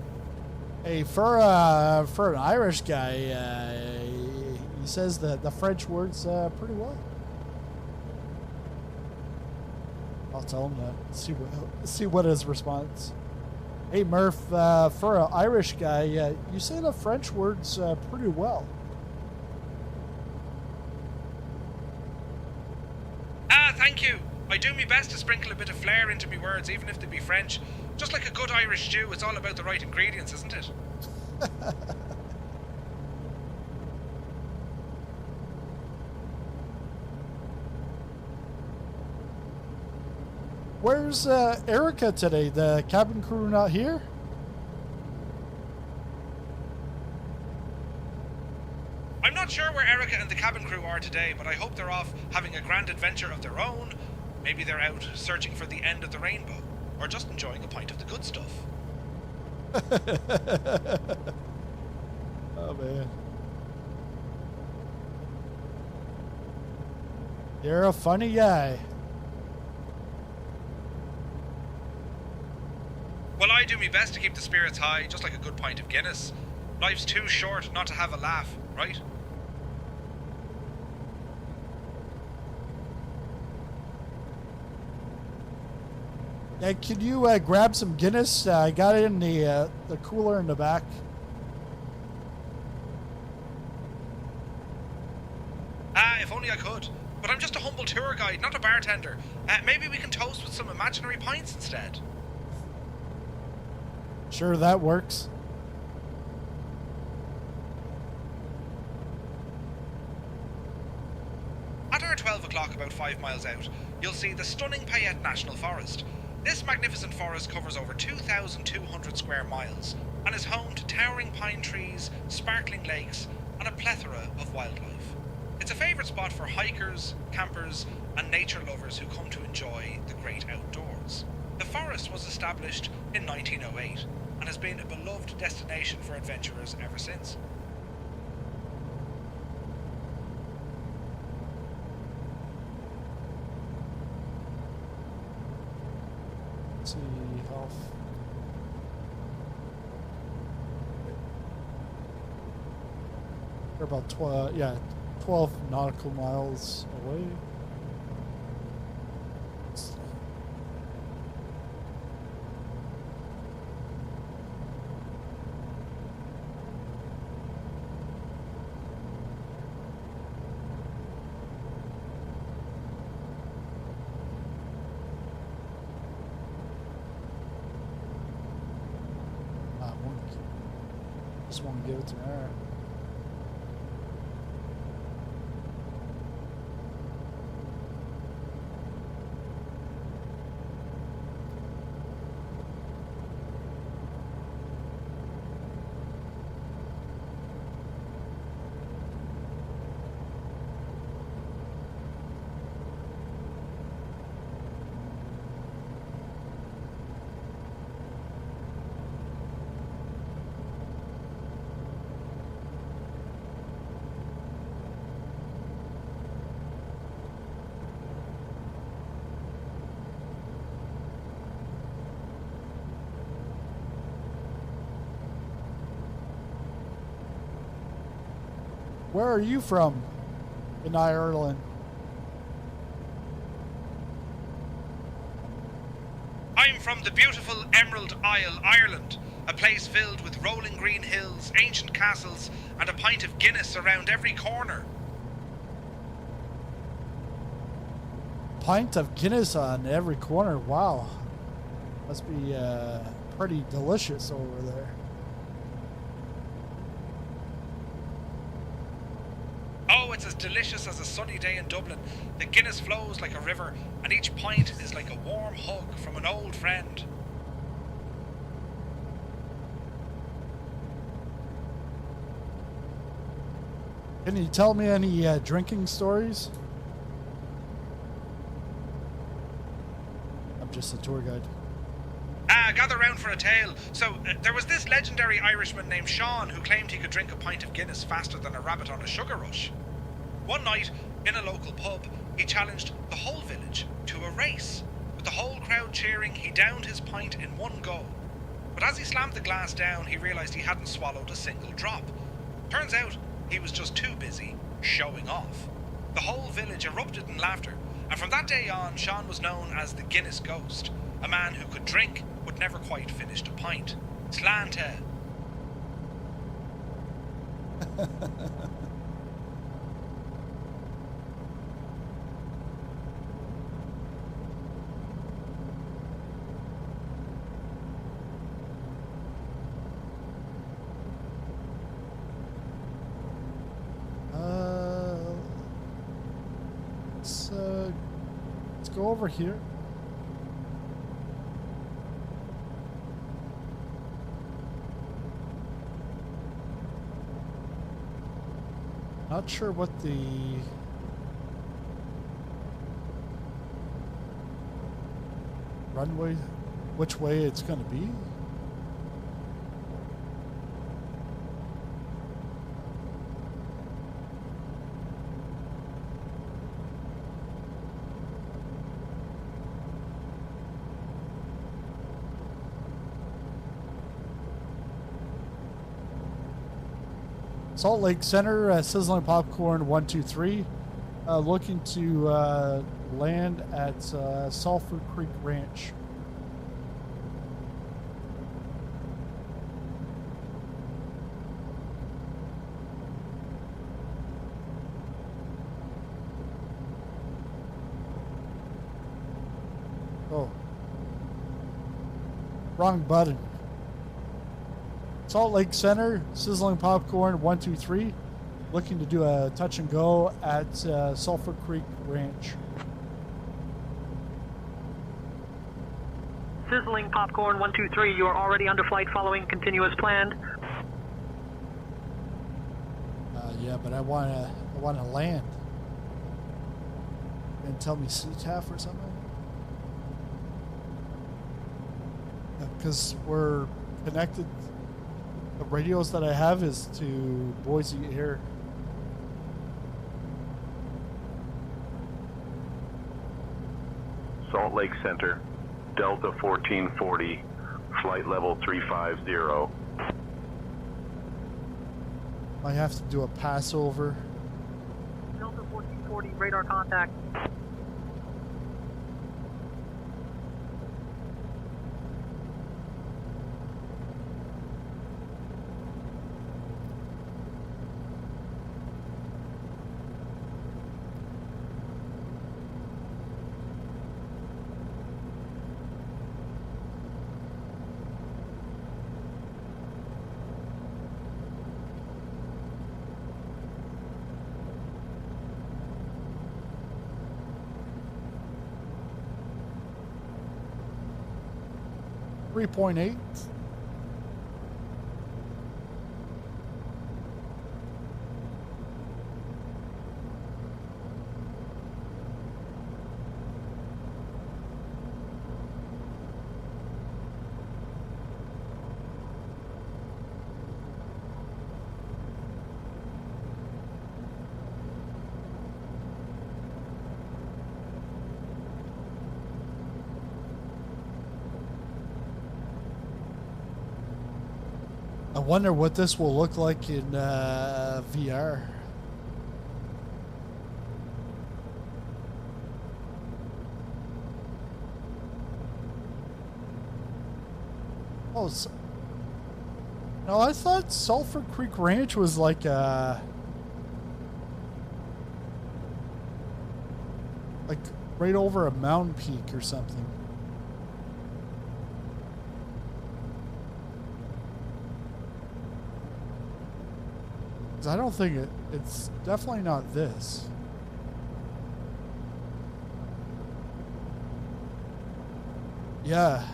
Hey, for an Irish guy, he says that the French words pretty well. I'll tell him that. See what his response. Hey Murph, for an Irish guy, you say the French words pretty well. Ah, thank you. I do my best to sprinkle a bit of flair into me words, even if they be French. Just like a good Irish stew, it's all about the right ingredients, isn't it? Where's Erica today? The cabin crew not here? I'm not sure where Erica and the cabin crew are today, but I hope they're off having a grand adventure of their own. Maybe they're out searching for the end of the rainbow, or just enjoying a pint of the good stuff. Oh man. You're a funny guy. Well, I do my best to keep the spirits high, just like a good pint of Guinness. Life's too short not to have a laugh, right? Yeah, can you grab some Guinness? I got it in the cooler in the back. Ah, if only I could. But I'm just a humble tour guide, not a bartender. Maybe we can toast with some imaginary pints instead. Sure, that works. At our 12 o'clock, about 5 miles out, you'll see the stunning Payette National Forest. This magnificent forest covers over 2,200 square miles and is home to towering pine trees, sparkling lakes, and a plethora of wildlife. It's a favourite spot for hikers, campers, and nature lovers who come to enjoy the great outdoors. The forest was established in 1908 and has been a beloved destination for adventurers ever since. Let's see how. They're about 12 nautical miles away. Just want to give it to her. Where are you from in Ireland? I'm from the beautiful Emerald Isle, Ireland, a place filled with rolling green hills, ancient castles, and a pint of Guinness around every corner. Pint of Guinness on every corner. Wow. Must be pretty delicious over there. Oh, it's as delicious as a sunny day in Dublin. The Guinness flows like a river, and each pint is like a warm hug from an old friend. Can you tell me any drinking stories? I'm just a tour guide. Gather round for a tale. So, there was this legendary Irishman named Sean who claimed he could drink a pint of Guinness faster than a rabbit on a sugar rush. One night, in a local pub, he challenged the whole village to a race. With the whole crowd cheering, he downed his pint in one go. But as he slammed the glass down, he realised he hadn't swallowed a single drop. Turns out, he was just too busy showing off. The whole village erupted in laughter, and from that day on, Sean was known as the Guinness Ghost, a man who could drink but never quite finished a pint. Slante. Let's go over here. Not sure what the runway, which way it's going to be. Salt Lake Center, Sizzling Popcorn 123, looking to land at Sulfur Creek Ranch. Oh, wrong button. Salt Lake Center, Sizzling Popcorn 123, looking to do a touch and go at Sulfur Creek Ranch. Sizzling Popcorn 123, you are already under flight following continuous planned. Yeah, but I wanna land. And tell me CTAF or something. Because we're connected. The radios that I have is to Boise Air. Salt Lake Center, Delta 1440, flight level 350. I have to do a passover. Delta 1440, radar contact. .8. I wonder what this will look like in VR. Oh, so, no, I thought Sulfur Creek Ranch was like right over a mountain peak or something. I don't think it's definitely not this. Yeah.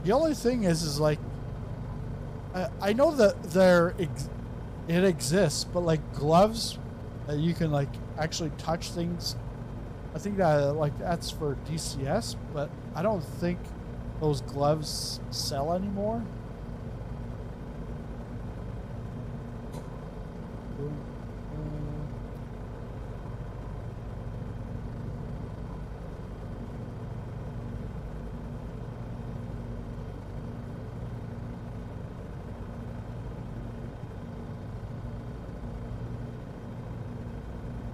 The only thing is like, I know that it exists, but like gloves that you can like actually touch things. I think that like that's for DCS, but I don't think those gloves sell anymore.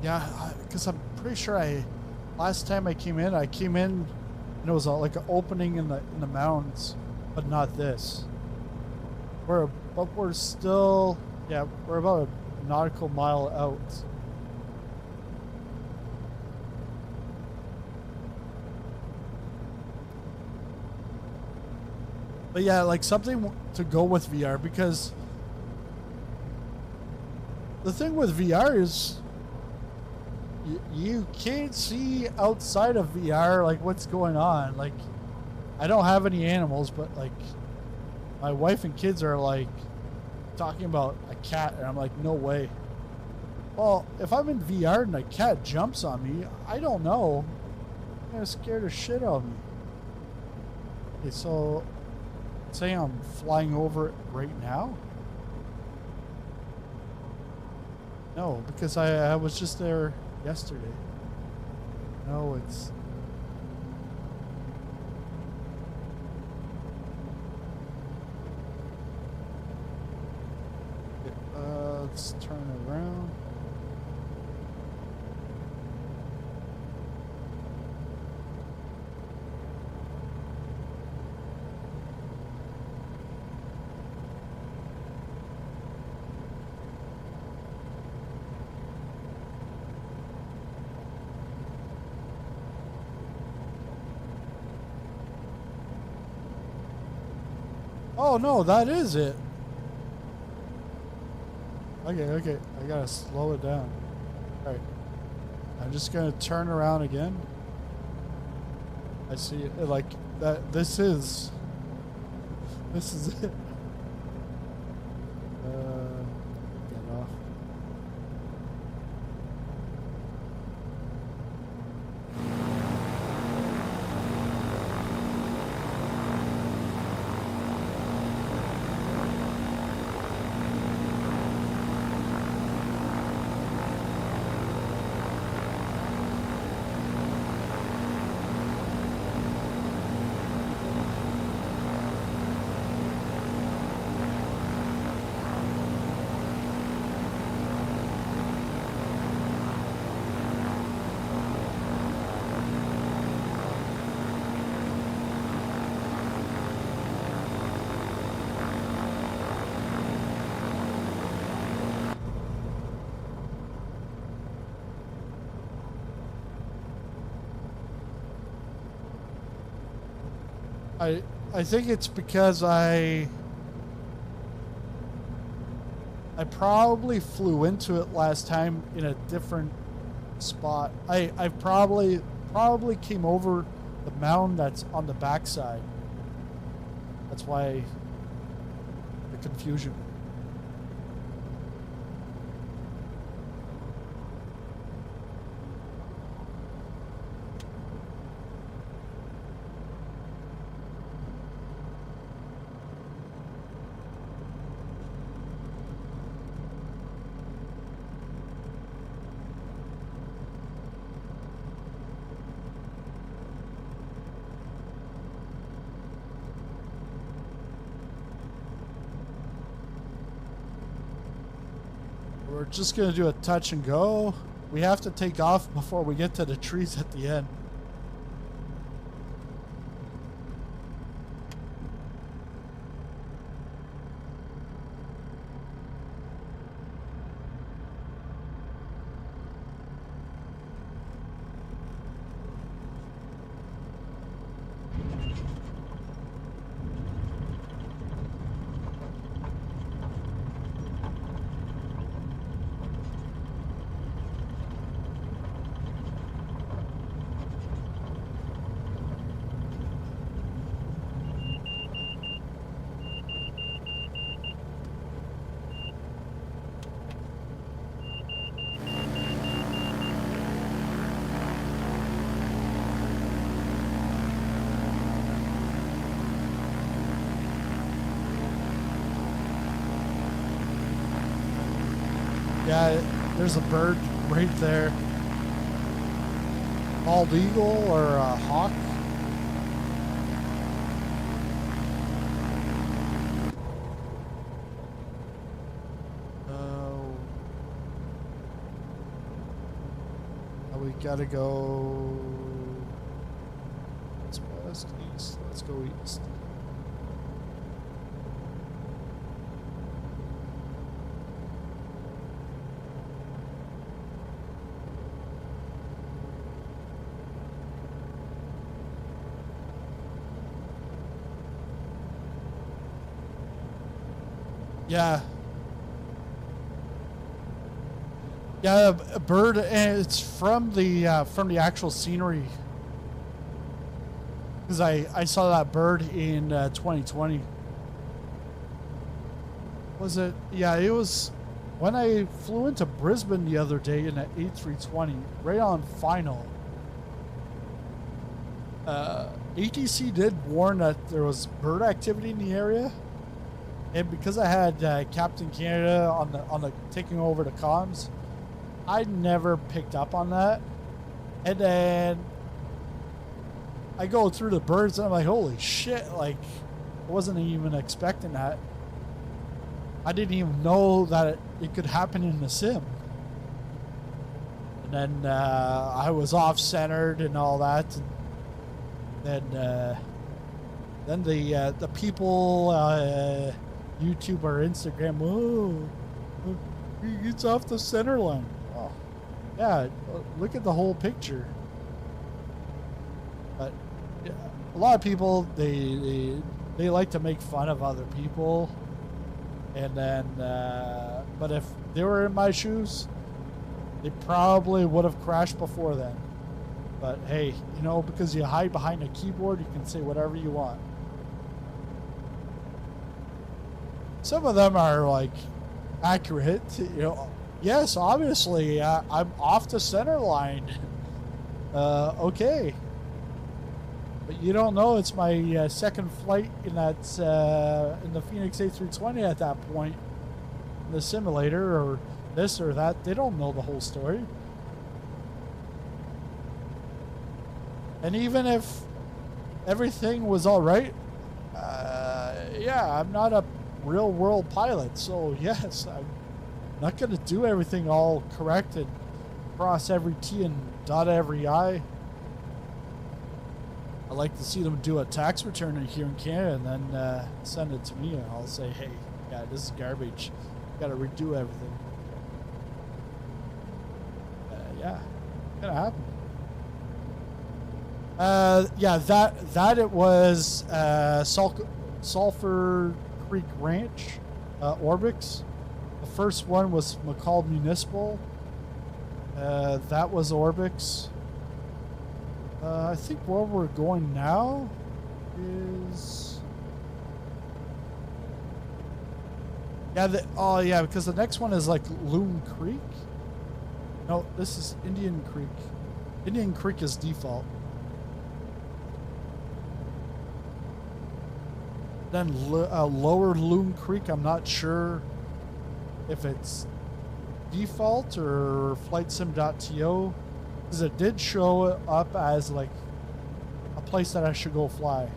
Yeah, because I'm pretty sure last time I came in and it was like an opening in the mountains, but not this. But we're still, yeah, we're about a nautical mile out. But yeah, like something to go with VR, because the thing with VR is you can't see outside of VR like what's going on. Like, I don't have any animals, but like my wife and kids are like talking about a cat, and I'm like, no way. Well, if I'm in VR and a cat jumps on me, I don't know. I'm gonna scare the shit out of me. Okay, so say I'm flying over it right now. No, because I was just there yesterday. No, it's... let's turn around. Oh no, that is it. Okay, I gotta slow it down. Alright. I'm just gonna turn around again. I see it, like that. This is it. Get off. I think it's because I probably flew into it last time in a different spot. I probably came over the mound that's on the backside. That's why the confusion. We're just going to do a touch and go. We have to take off before we get to the trees at the end. Yeah, there's a bird right there. Bald eagle or a hawk. gotta go. It's west, east. Let's go east. Yeah. Yeah, a bird, and it's from the actual scenery. Because I saw that bird in 2020. Was it? Yeah, it was when I flew into Brisbane the other day in an A320, right on final. ATC did warn that there was bird activity in the area. And because I had Captain Canada on the taking over the comms, I never picked up on that. And then I go through the birds and I'm like, holy shit, like I wasn't even expecting that. I didn't even know that it could happen in the sim. And then I was off-centered and all that. And then the people YouTube or Instagram, oh, it's off the center line. Oh, yeah, look at the whole picture. But yeah, a lot of people, they like to make fun of other people. And then, but if they were in my shoes, they probably would have crashed before then. But hey, you know, because you hide behind a keyboard, you can say whatever you want. Some of them are like accurate, you know. Yes, obviously, I'm off the center line. Okay, but you don't know it's my second flight in that in the Phoenix A320 at that point in the simulator, or this or that. They don't know the whole story. And even if everything was all right, yeah, I'm not a real world pilot, so yes, I'm not going to do everything all correct and cross every T and dot every I. I like to see them do a tax return here in Canada and then send it to me, and I'll say, hey, yeah, this is garbage. Got to redo everything. Yeah, it's gonna happen. Yeah, that it was Sulfur Creek Ranch, Orbix. The first one was McCall Municipal. That was Orbix. I think where we're going now is... Yeah, oh yeah, because the next one is like Loon Creek. No, this is Indian Creek. Indian Creek is default. Then Lower Loon Creek, I'm not sure if it's default or flightsim.to, because it did show up as like a place that I should go fly.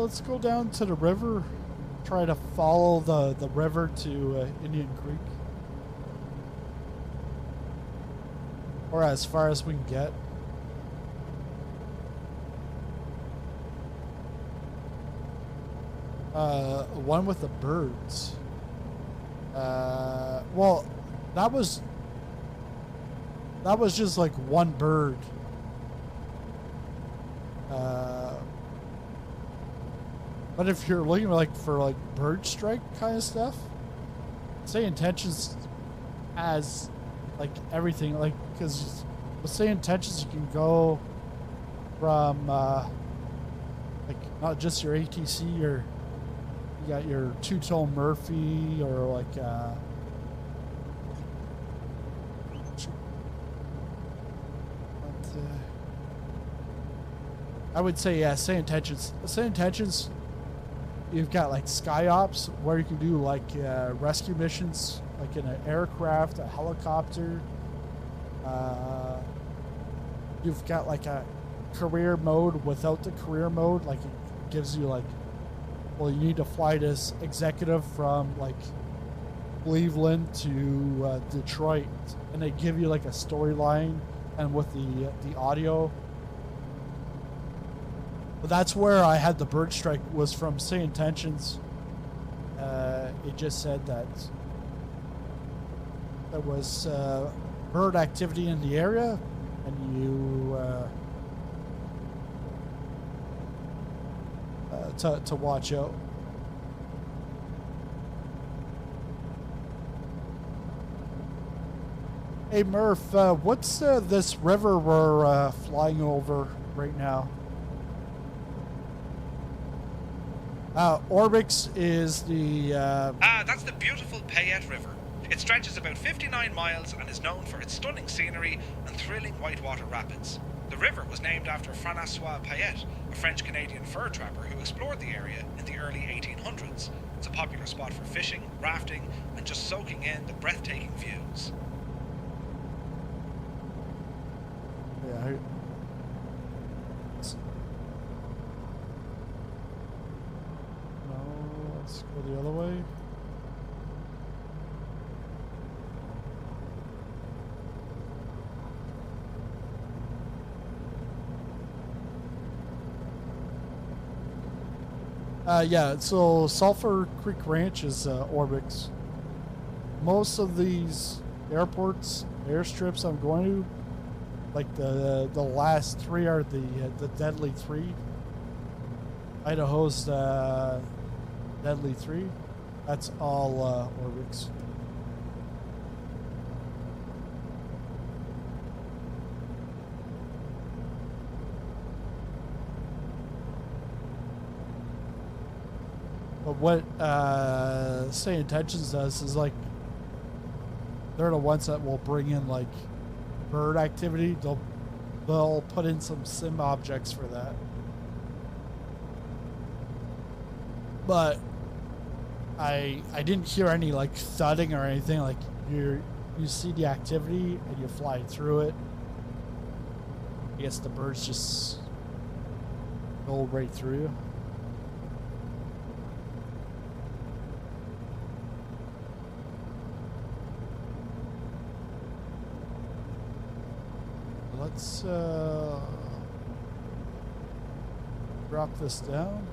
Let's go down to the river, try to follow the river to Indian Creek, or as far as we can get. One with the birds. Well, that was just like one bird. But if you're looking like for like bird strike kind of stuff, Say Intentions has like everything, like, because with Say Intentions you can go from like not just your ATC, You got your two-tone Murphy or like I would say yeah, same intentions. Same intentions. You've got like sky ops where you can do like rescue missions, like in an aircraft, a helicopter. You've got like a career mode without the career mode. Like it gives you like, well, you need to fly this executive from like Cleveland to Detroit, and they give you like a storyline and with the audio. But that's where I had the bird strike was from Say Intentions. It just said that there was bird activity in the area, and you to watch out. Hey Murph, what's this river we're flying over right now? Orbix is the... that's the beautiful Payette River. It stretches about 59 miles and is known for its stunning scenery and thrilling whitewater rapids. The river was named after Francois Payette, a French-Canadian fur trapper who explored the area in the early 1800s. It's a popular spot for fishing, rafting, and just soaking in the breathtaking views. Yeah. Let's go the other way. Yeah, so Sulfur Creek Ranch is Orbix. Most of these airports, airstrips I'm going to, like the last three are the Deadly Three. Idaho's Deadly Three. That's all Orbix. But what Say Intentions does is like they're the ones that will bring in like bird activity. They'll put in some sim objects for that. But I didn't hear any like thudding or anything. Like you see the activity and you fly through it. I guess the birds just go right through you. Let's drop this down.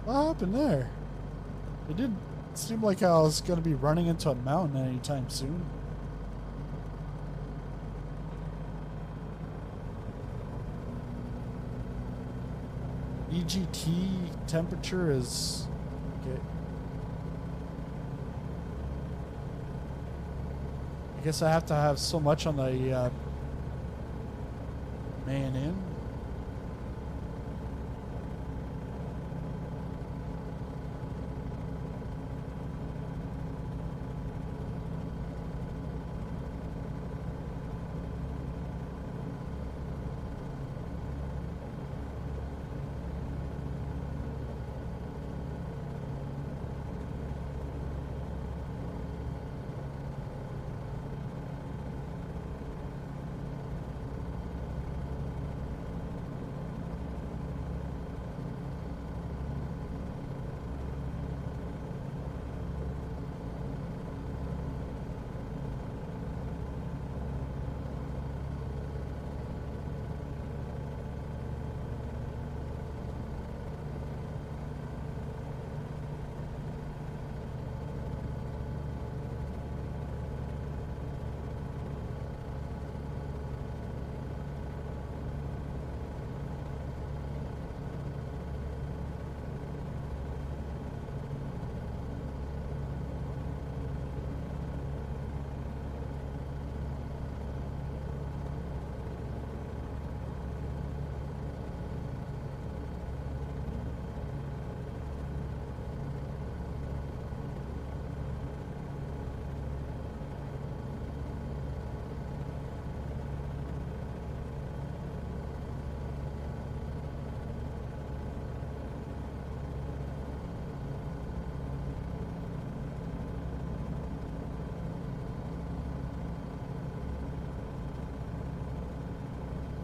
What happened there? It didn't seem like I was going to be running into a mountain anytime soon. EGT temperature is okay. I guess I have to have so much on the man in.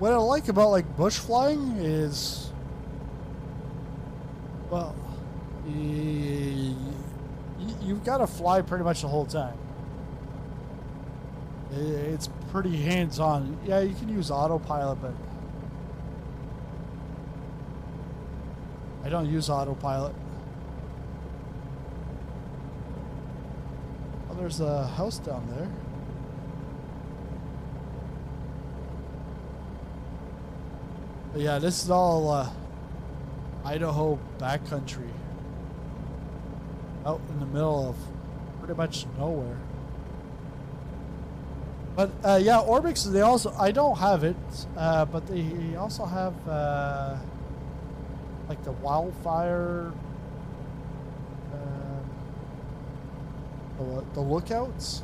what I like about like bush flying is, well, you've got to fly pretty much the whole time. It's pretty hands-on. Yeah, you can use autopilot, but I don't use autopilot. Oh, there's a house down there. But yeah, this is all Idaho backcountry. Out in the middle of pretty much nowhere. But yeah, Orbix, they also, I don't have it, but they also have like the wildfire, the lookouts.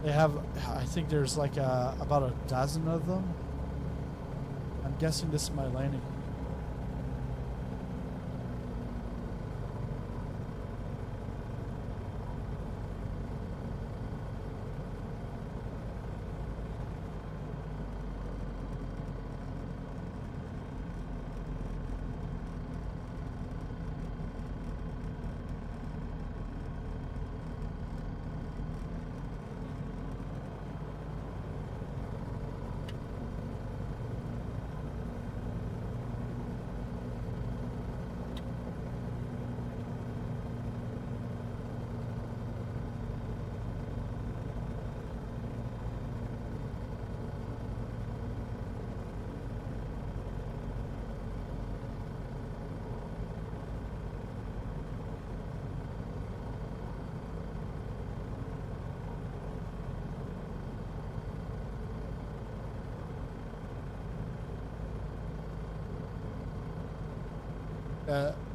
They have, I think there's like about a dozen of them. I'm guessing this is my landing.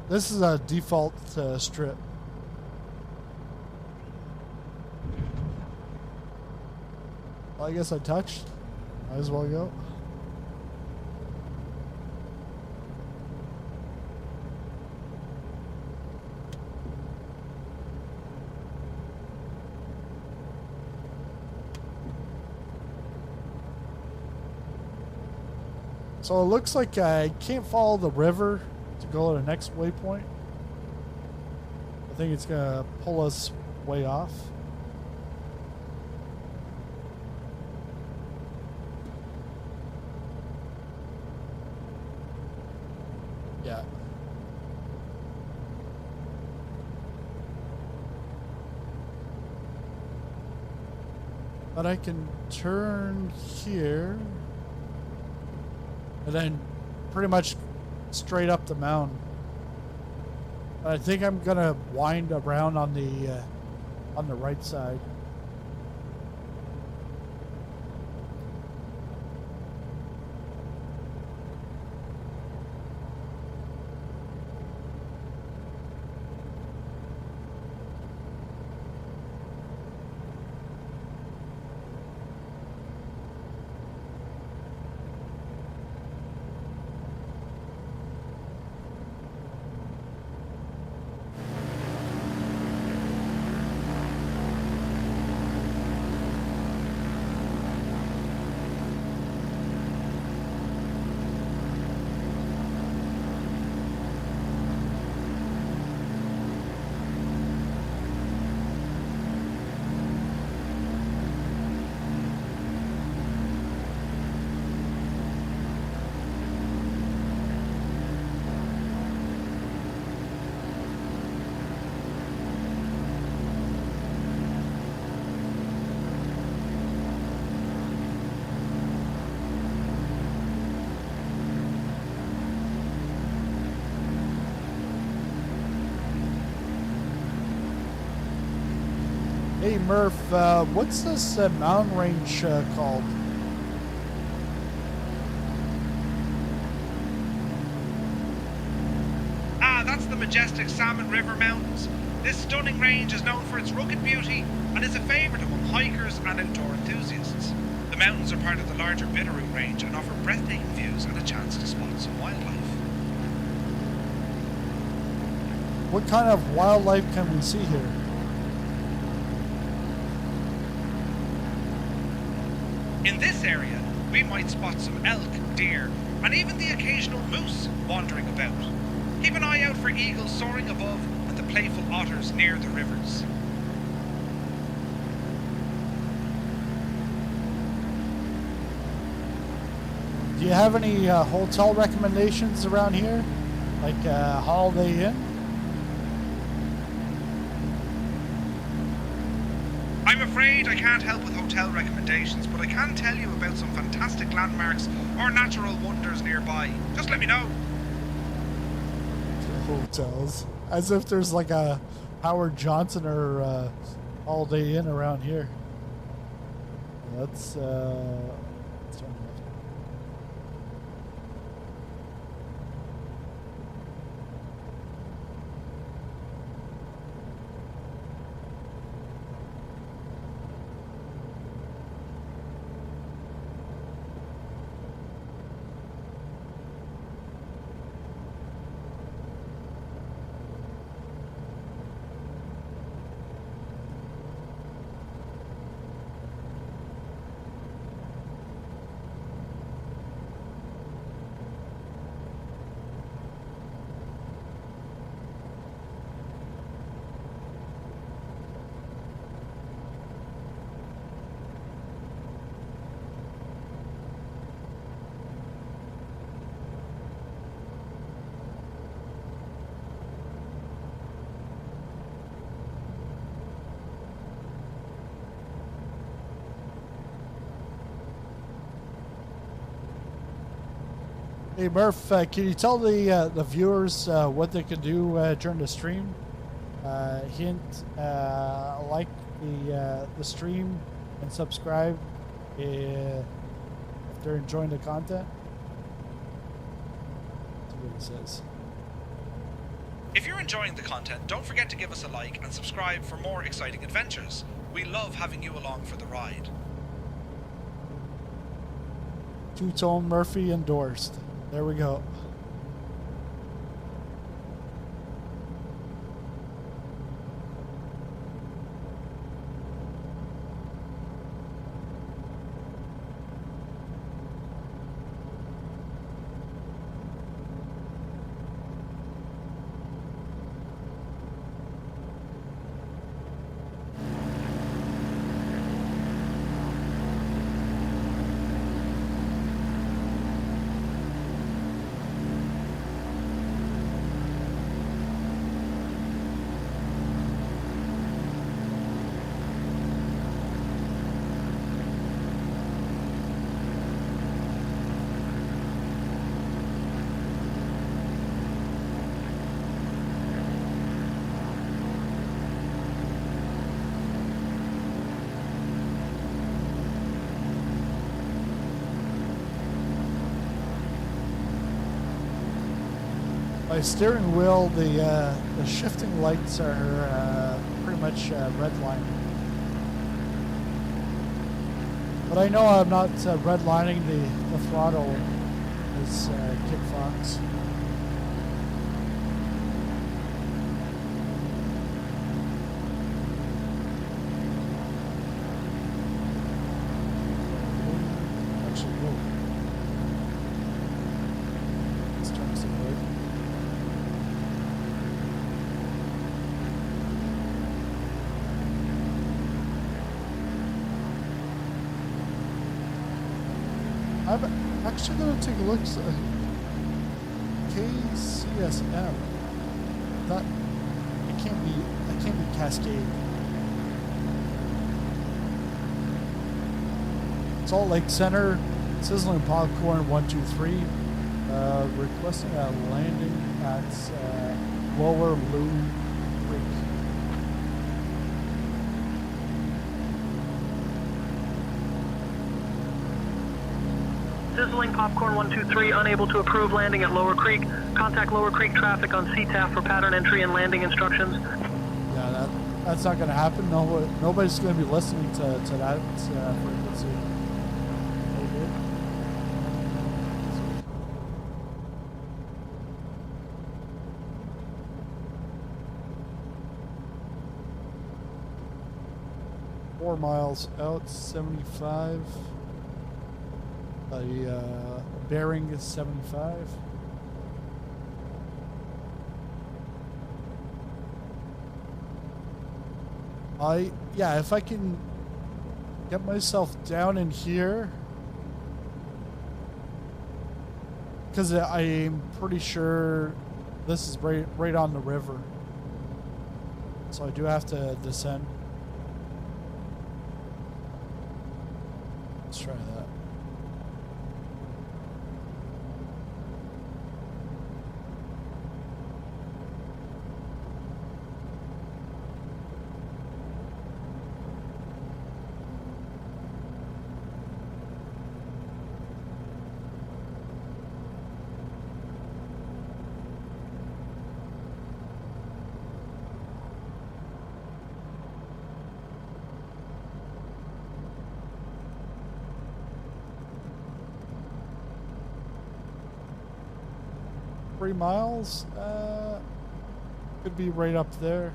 This is a default strip. Well, I guess I touched. Might as well go. So it looks like I can't follow the river to go to the next waypoint. I think it's gonna pull us way off. Yeah. But I can turn here and then pretty much straight up the mountain. I think I'm gonna wind around on the right side. Hey Murph, what's this mountain range called? Ah, that's the majestic Salmon River Mountains. This stunning range is known for its rugged beauty and is a favourite among hikers and outdoor enthusiasts. The mountains are part of the larger Bitterroot Range and offer breathtaking views and a chance to spot some wildlife. What kind of wildlife can we see here? In this area, we might spot some elk, deer, and even the occasional moose wandering about. Keep an eye out for eagles soaring above and the playful otters near the rivers. Do you have any hotel recommendations around here? Like Holiday Inn? I'm afraid I can't help with hotel recommendations, but I can tell you about some fantastic landmarks or natural wonders nearby. Just let me know. Hotels. As if there's like a Howard Johnson or Holiday Inn around here. Let's turn left. Hey Murph, can you tell the viewers what they can do during the stream? Hint, like the stream and subscribe if they're enjoying the content. That's what it says. If you're enjoying the content, don't forget to give us a like and subscribe for more exciting adventures. We love having you along for the ride. Two-tone Murphy endorsed. There we go. My steering wheel, the shifting lights are pretty much redlining. But I know I'm not redlining the throttle as Kid Fox. Actually, whoa. Let's turn some right. I'm actually going to take a look at KCSM. That it can't be Cascade. Salt Lake Center, Sizzling Popcorn 123, requesting a landing at Lower Loon Creek. Sizzling Popcorn 123, unable to approve landing at Lower Creek. Contact Lower Creek traffic on CTAF for pattern entry and landing instructions. Yeah, that's not going to happen. Nobody's going to be listening to that frequency. Okay. 4 miles out, 75. Bearing is 75. Yeah, if I can get myself down in here, because I'm pretty sure this is right on the river, so I do have to descend. Let's try that. Miles, could be right up there.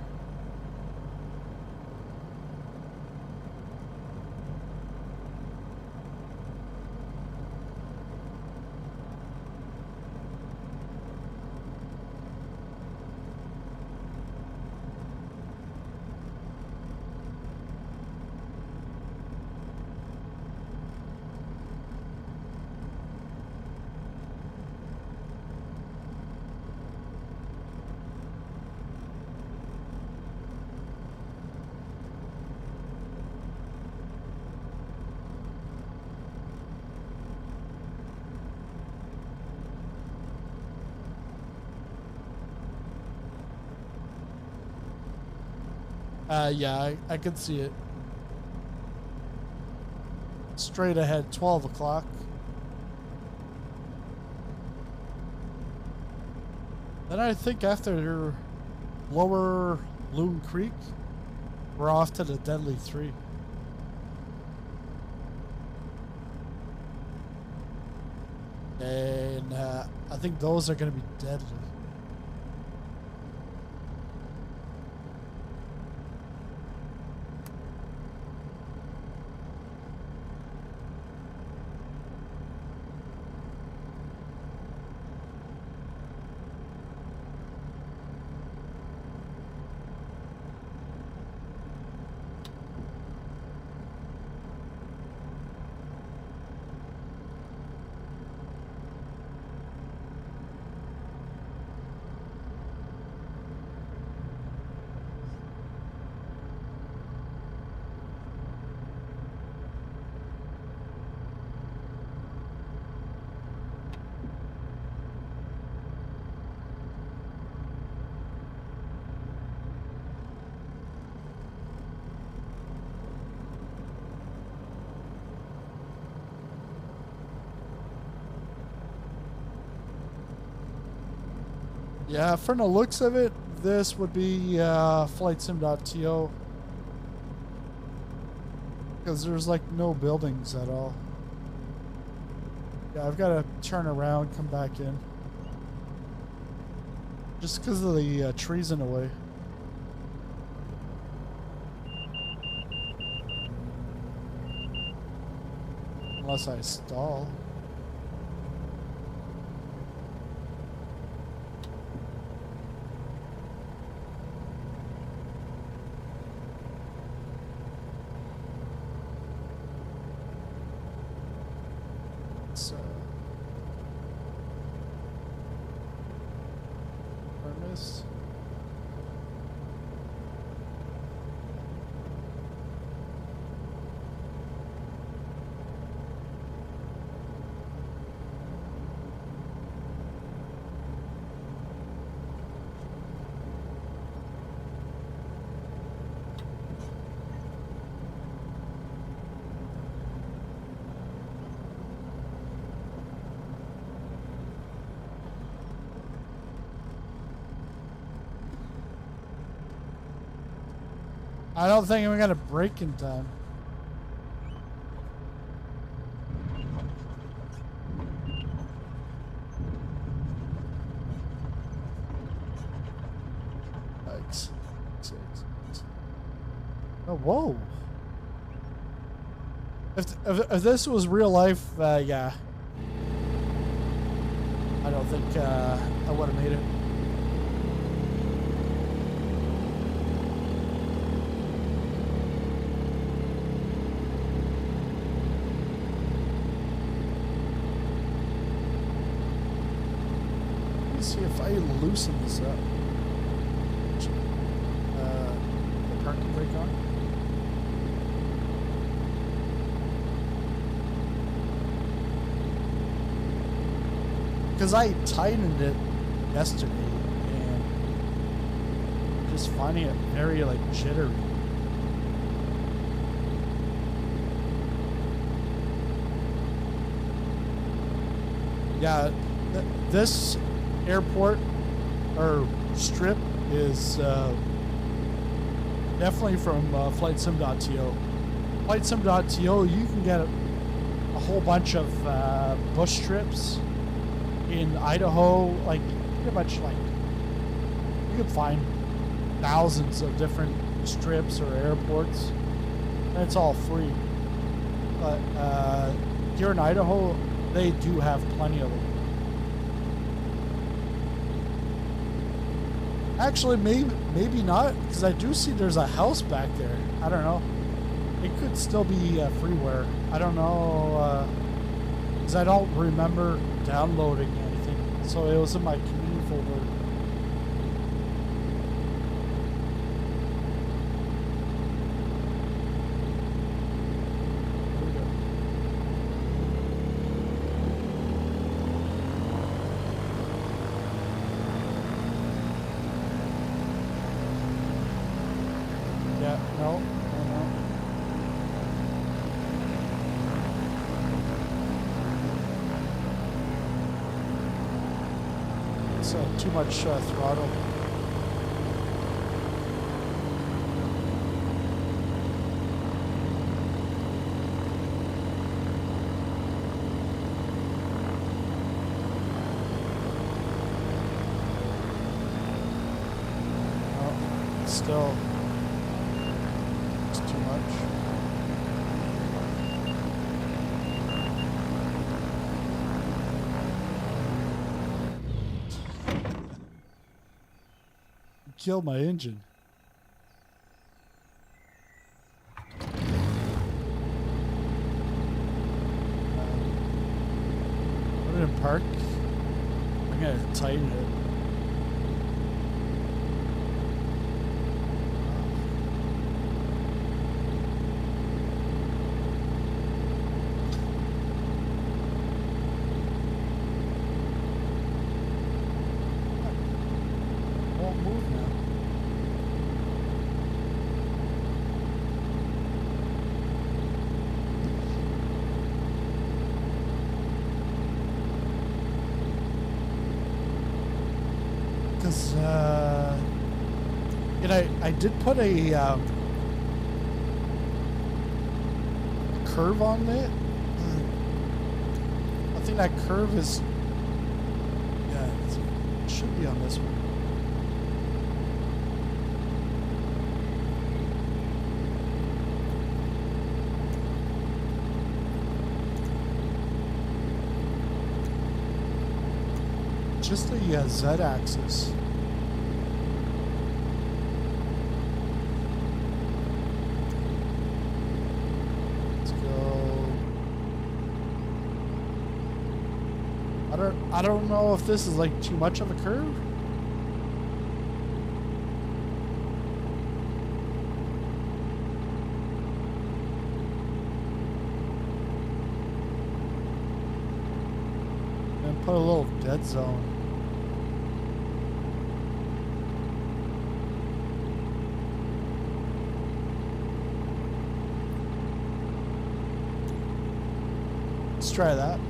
Yeah, I can see it. Straight ahead, 12 o'clock. Then I think after Lower Loon Creek, we're off to the Deadly Three. And I think those are going to be deadly. Yeah, from the looks of it, this would be flightsim.to, because there's like no buildings at all. Yeah, I've got to turn around, come back in, just because of the trees in the way. Unless I stall. I don't think we got a break in time. Yikes. Oh, whoa. If this was real life, yeah, I don't think I would have made it. Let me see if I loosen this up. The parking brake on. Because I tightened it yesterday and just finding it very like jittery. Yeah, this airport or strip is definitely from FlightSim.to. FlightSim.to, you can get a whole bunch of bush strips in Idaho, like pretty much like you can find thousands of different strips or airports, and it's all free. But here in Idaho, they do have plenty of them. Actually, maybe not, because I do see there's a house back there. I don't know. It could still be freeware. I don't know, because I don't remember downloading anything. So it was in my community folder. There we go. Yeah, no. Too much throttle. Oh, still, it's too much. Kill my engine. Put it in park. I'm gonna tighten it. Won't move now. Because, and I did put a curve on it. I think that curve is, yeah, it should be on this one. Just the Z-axis. Let's go. I don't know if this is like too much of a curve. And put a little dead zone. Let's try that.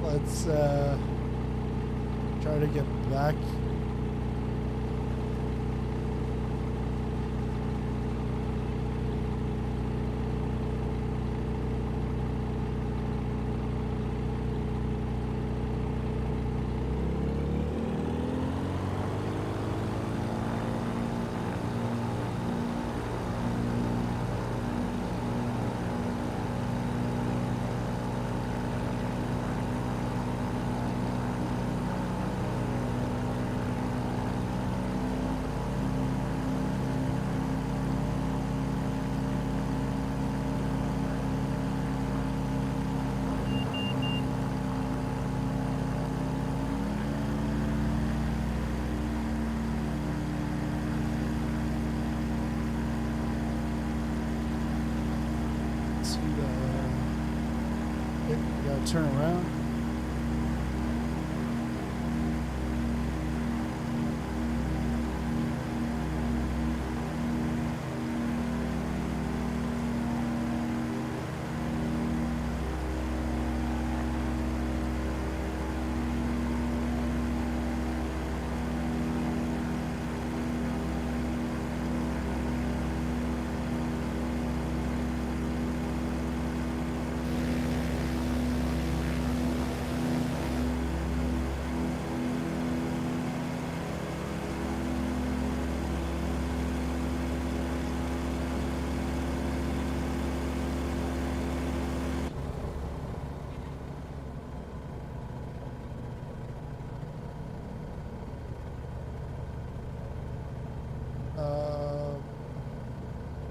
Let's try to get back. see the. Okay, we gotta turn around.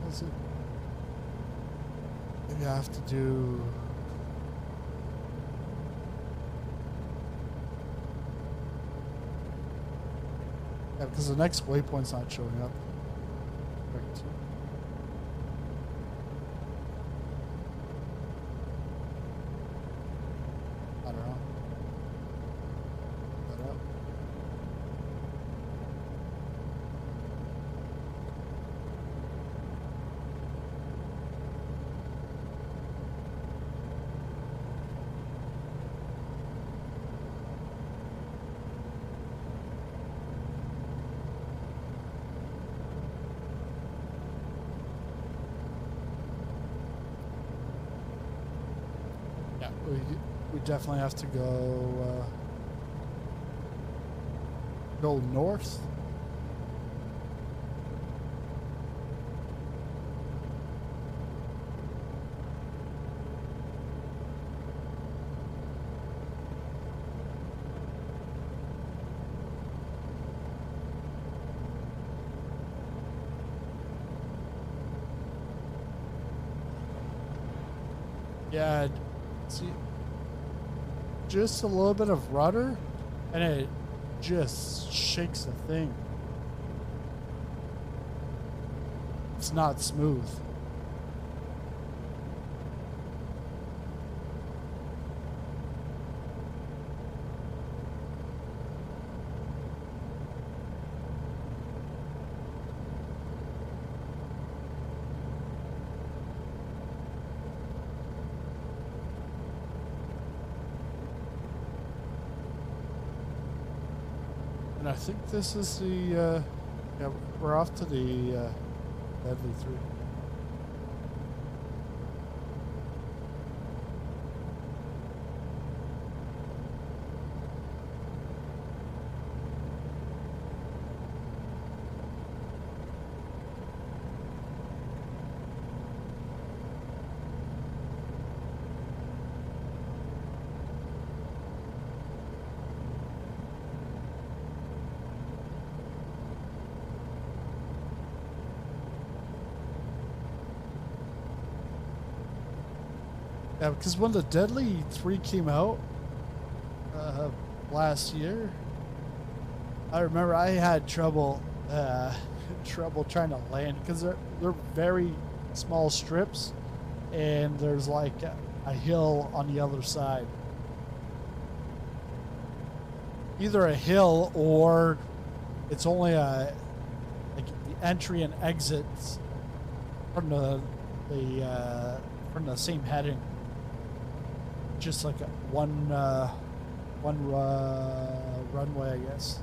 What's it? Maybe I have to do. Yeah, because the next waypoint's not showing up. Correct. I don't know. Put that up. Yeah, we definitely have to go go north. Yeah, see, just a little bit of rudder, and it just shakes the thing. It's not smooth. And I think this is the, yeah, we're off to the Deadly 3. Yeah, because when the Deadly 3 came out last year, I remember I had trouble trying to land because they're very small strips, and there's like a hill on the other side. Either a hill or it's only a like the entry and exits from the same heading. Just like one runway, I guess.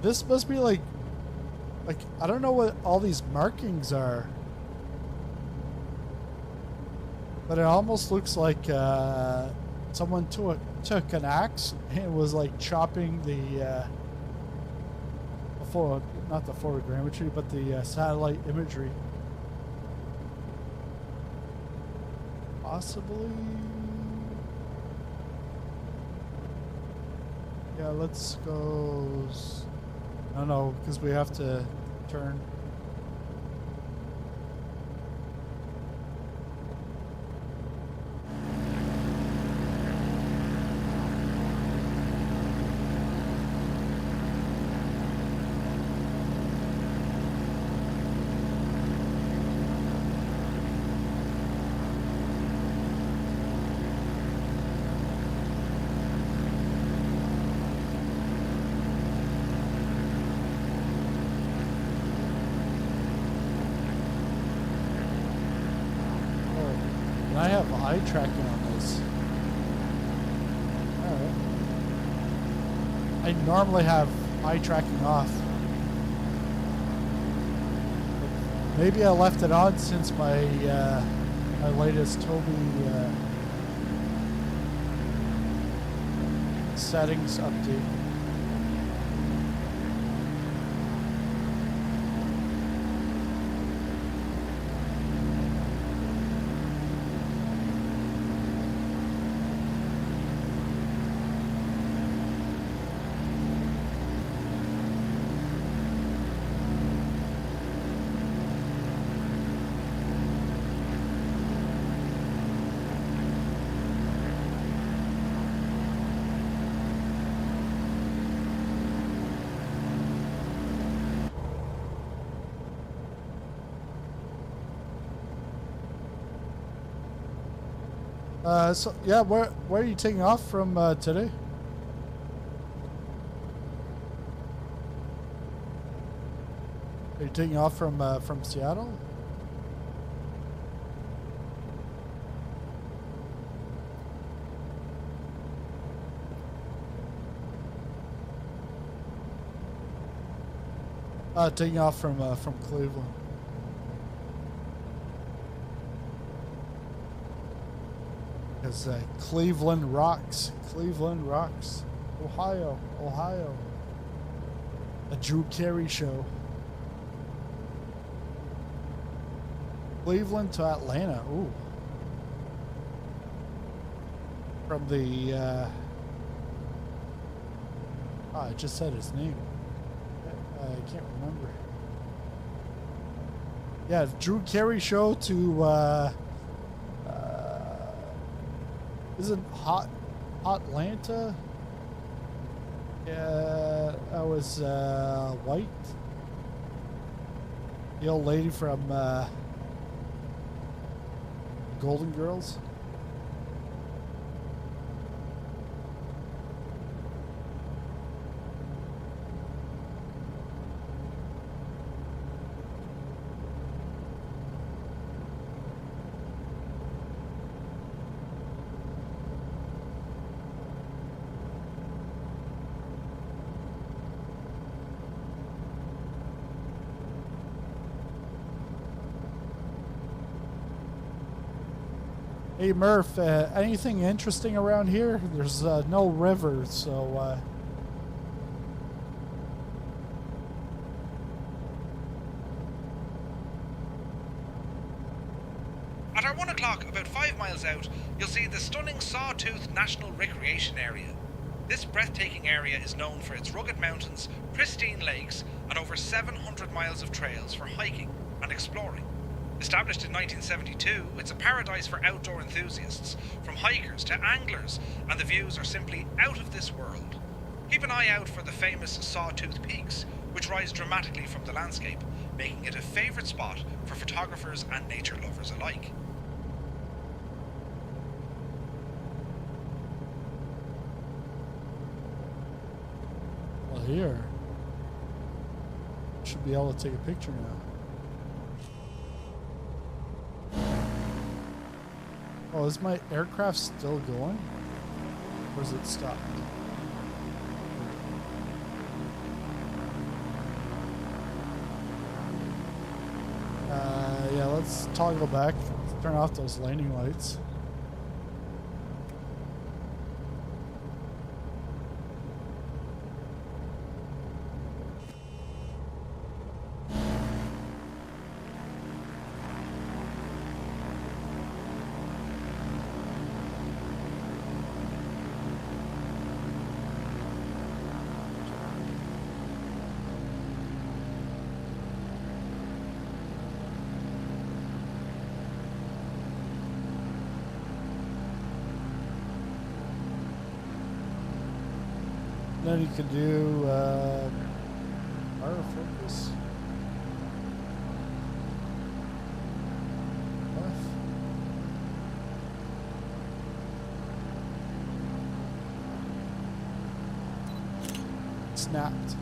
This must be like I don't know what all these markings are, but it almost looks like someone took an axe and was like chopping the not the photogrammetry, but the satellite imagery. Possibly. Yeah, let's go. No, because we have to turn. I have eye tracking on this. Alright. I normally have eye tracking off. Maybe I left it on since my my latest Toby settings update. So yeah, where are you taking off from today? Are you taking off from Seattle? Taking off from Cleveland. Because Cleveland rocks. Cleveland rocks. Ohio. Ohio. A Drew Carey show. Cleveland to Atlanta. Ooh. From the... I just said his name. I can't remember. Yeah, Drew Carey show to... Isn't Atlanta? Yeah, that was White. The old lady from Golden Girls. Hey Murph, anything interesting around here? There's no river, so At our 1 o'clock, about 5 miles out, you'll see the stunning Sawtooth National Recreation Area. This breathtaking area is known for its rugged mountains, pristine lakes, and over 700 miles of trails for hiking and exploring. Established in 1972, it's a paradise for outdoor enthusiasts, from hikers to anglers, and the views are simply out of this world. Keep an eye out for the famous Sawtooth Peaks, which rise dramatically from the landscape, making it a favourite spot for photographers and nature lovers alike. well here. Should be able to take a picture now. Oh, is my aircraft still going? Or is it stopped? Yeah, let's toggle back. Let's turn off those landing lights. then you can do autofocus. Snapped.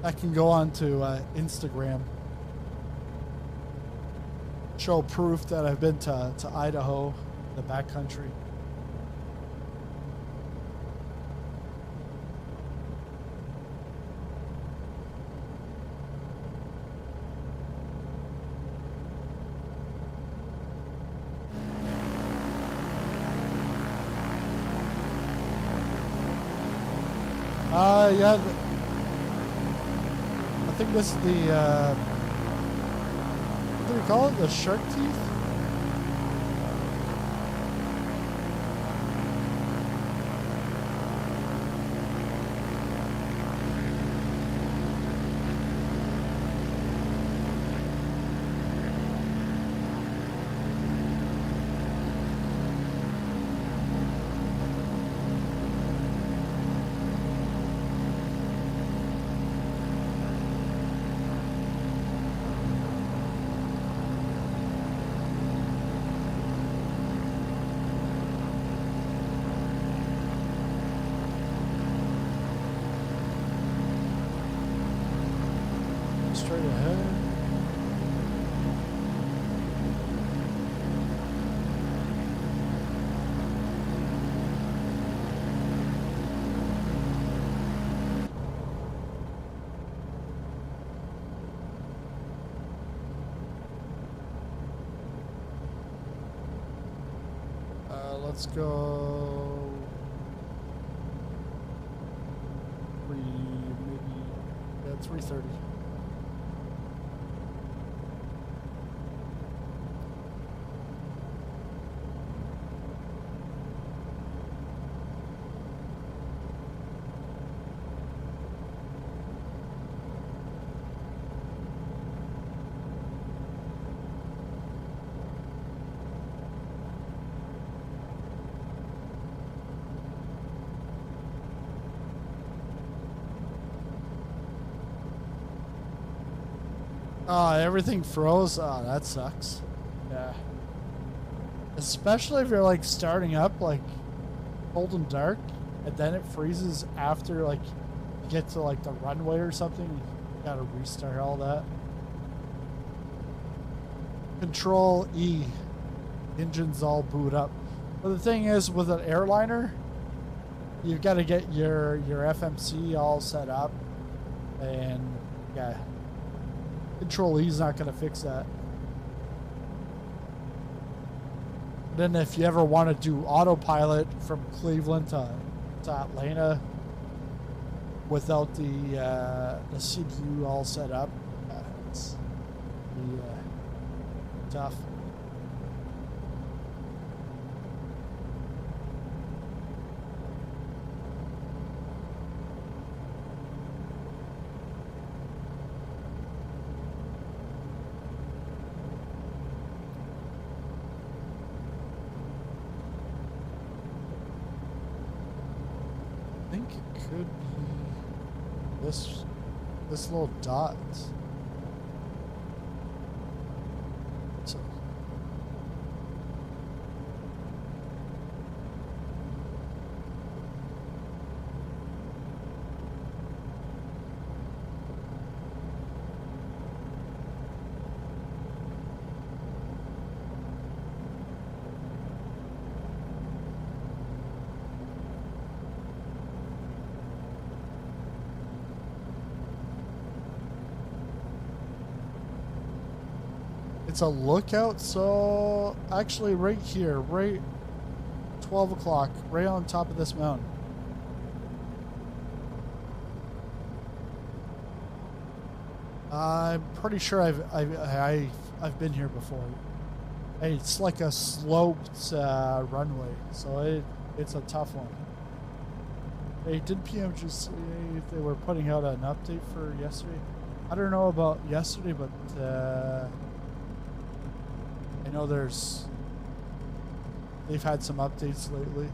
I can go on to Instagram, show proof that I've been to Idaho, the backcountry. Yeah, I think this is the, what do we call it? The shark teeth? Straight ahead. Let's go. Maybe 3:30. Oh, everything froze. Oh, that sucks. Yeah. Especially if you're like starting up like cold and dark, and then it freezes after like you get to like the runway or something. You gotta restart all that. Control E. Engines all boot up. But the thing is, with an airliner, you've got to get your FMC all set up, and yeah. Control E is not going to fix that. Then if you ever want to do autopilot from Cleveland to Atlanta without the CPU all set up, it's tough. I think it could be this little dot. So it's a lookout, so actually right here, right 12 o'clock, right on top of this mountain. I'm pretty sure I've been here before. It's like a sloped runway, so it's a tough one. Hey, did PM just say if they were putting out an update for yesterday? I don't know about yesterday, but I know they've had some updates lately.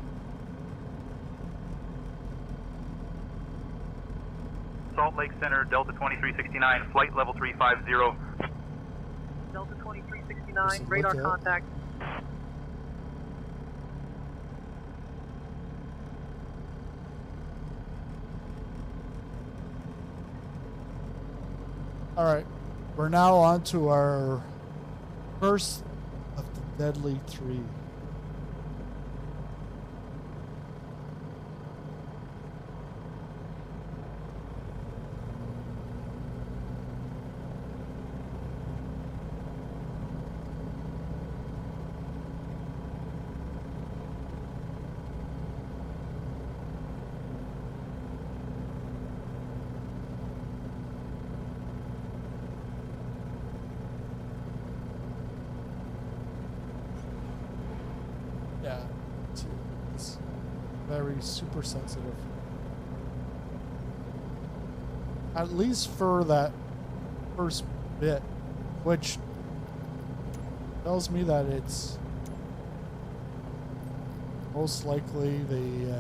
Salt Lake Center, Delta 2369, flight level 350. Delta There's 2369, a radar lookout. contact. All right, we're now on to our first of the deadly three. Yeah, it's very super sensitive. At least for that first bit, which tells me that it's most likely the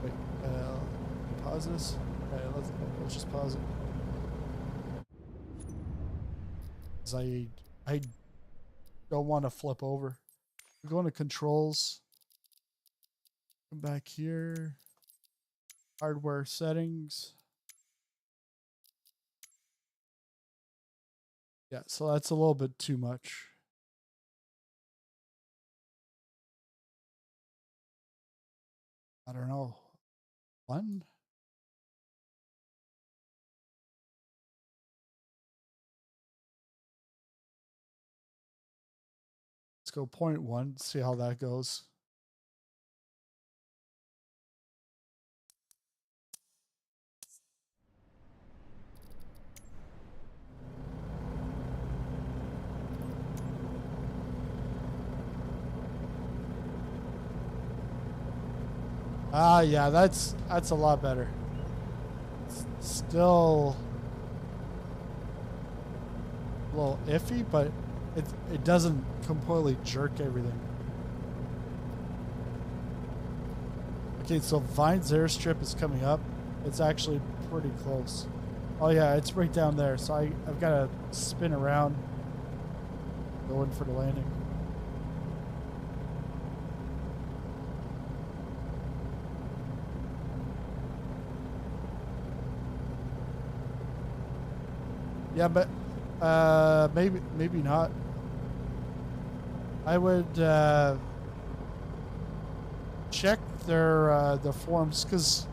wait, pause this. Okay, let's just pause it. 'Cause I don't want to flip over. We're going to controls. Come back here. Hardware settings. Yeah, so that's a little bit too much. I don't know. One? Let's go 0.1, see how that goes. Ah, yeah, that's a lot better. It's still a little iffy, but it doesn't completely jerk everything. Okay, so Vine's airstrip is coming up. It's actually pretty close. Oh yeah, it's right down there. So I've got to spin around, go in for the landing. Yeah, but maybe not. I would check their the forums, because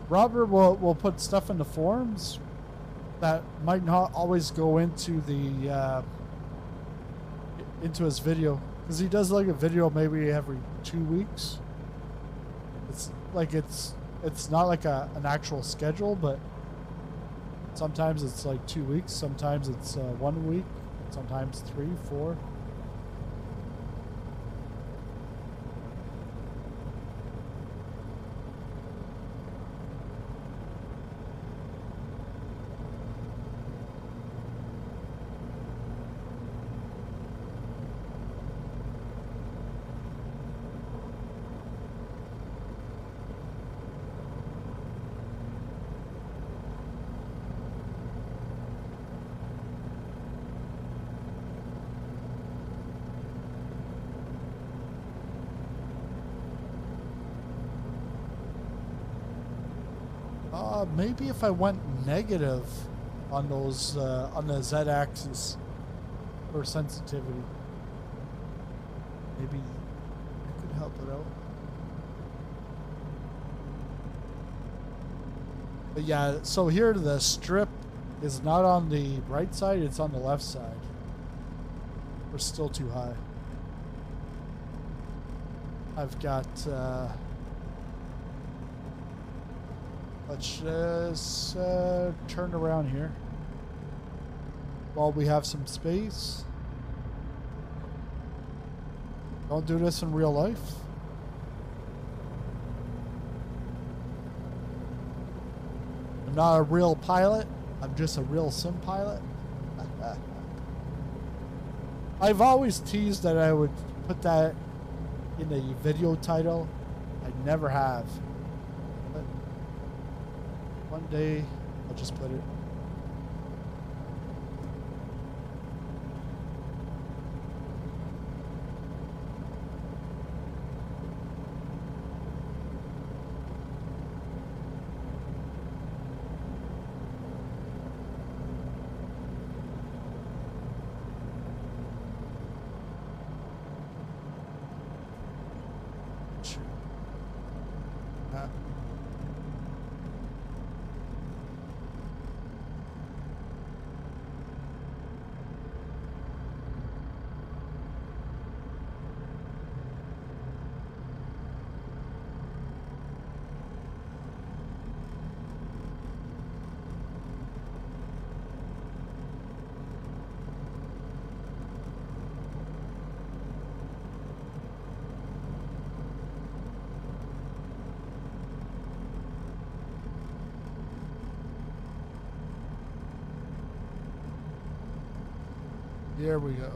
Robert will put stuff in the forums that might not always go into the into his video, because he does like a video maybe every 2 weeks. It's like it's not like an actual schedule, but sometimes it's like 2 weeks, sometimes it's 1 week, sometimes 3, 4. Maybe if I went negative on those on the Z-axis for sensitivity, maybe I could help it out. But yeah, so here the strip is not on the right side; it's on the left side. We're still too high. I've got. Let's just turn around here while we have some space. Don't do this in real life. I'm not a real pilot. I'm just a real sim pilot. I've always teased that I would put that in a video title. I never have. But one day I'll just put it. Here we go.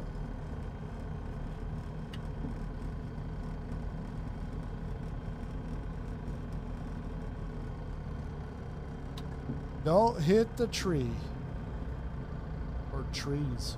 Don't hit the tree or trees.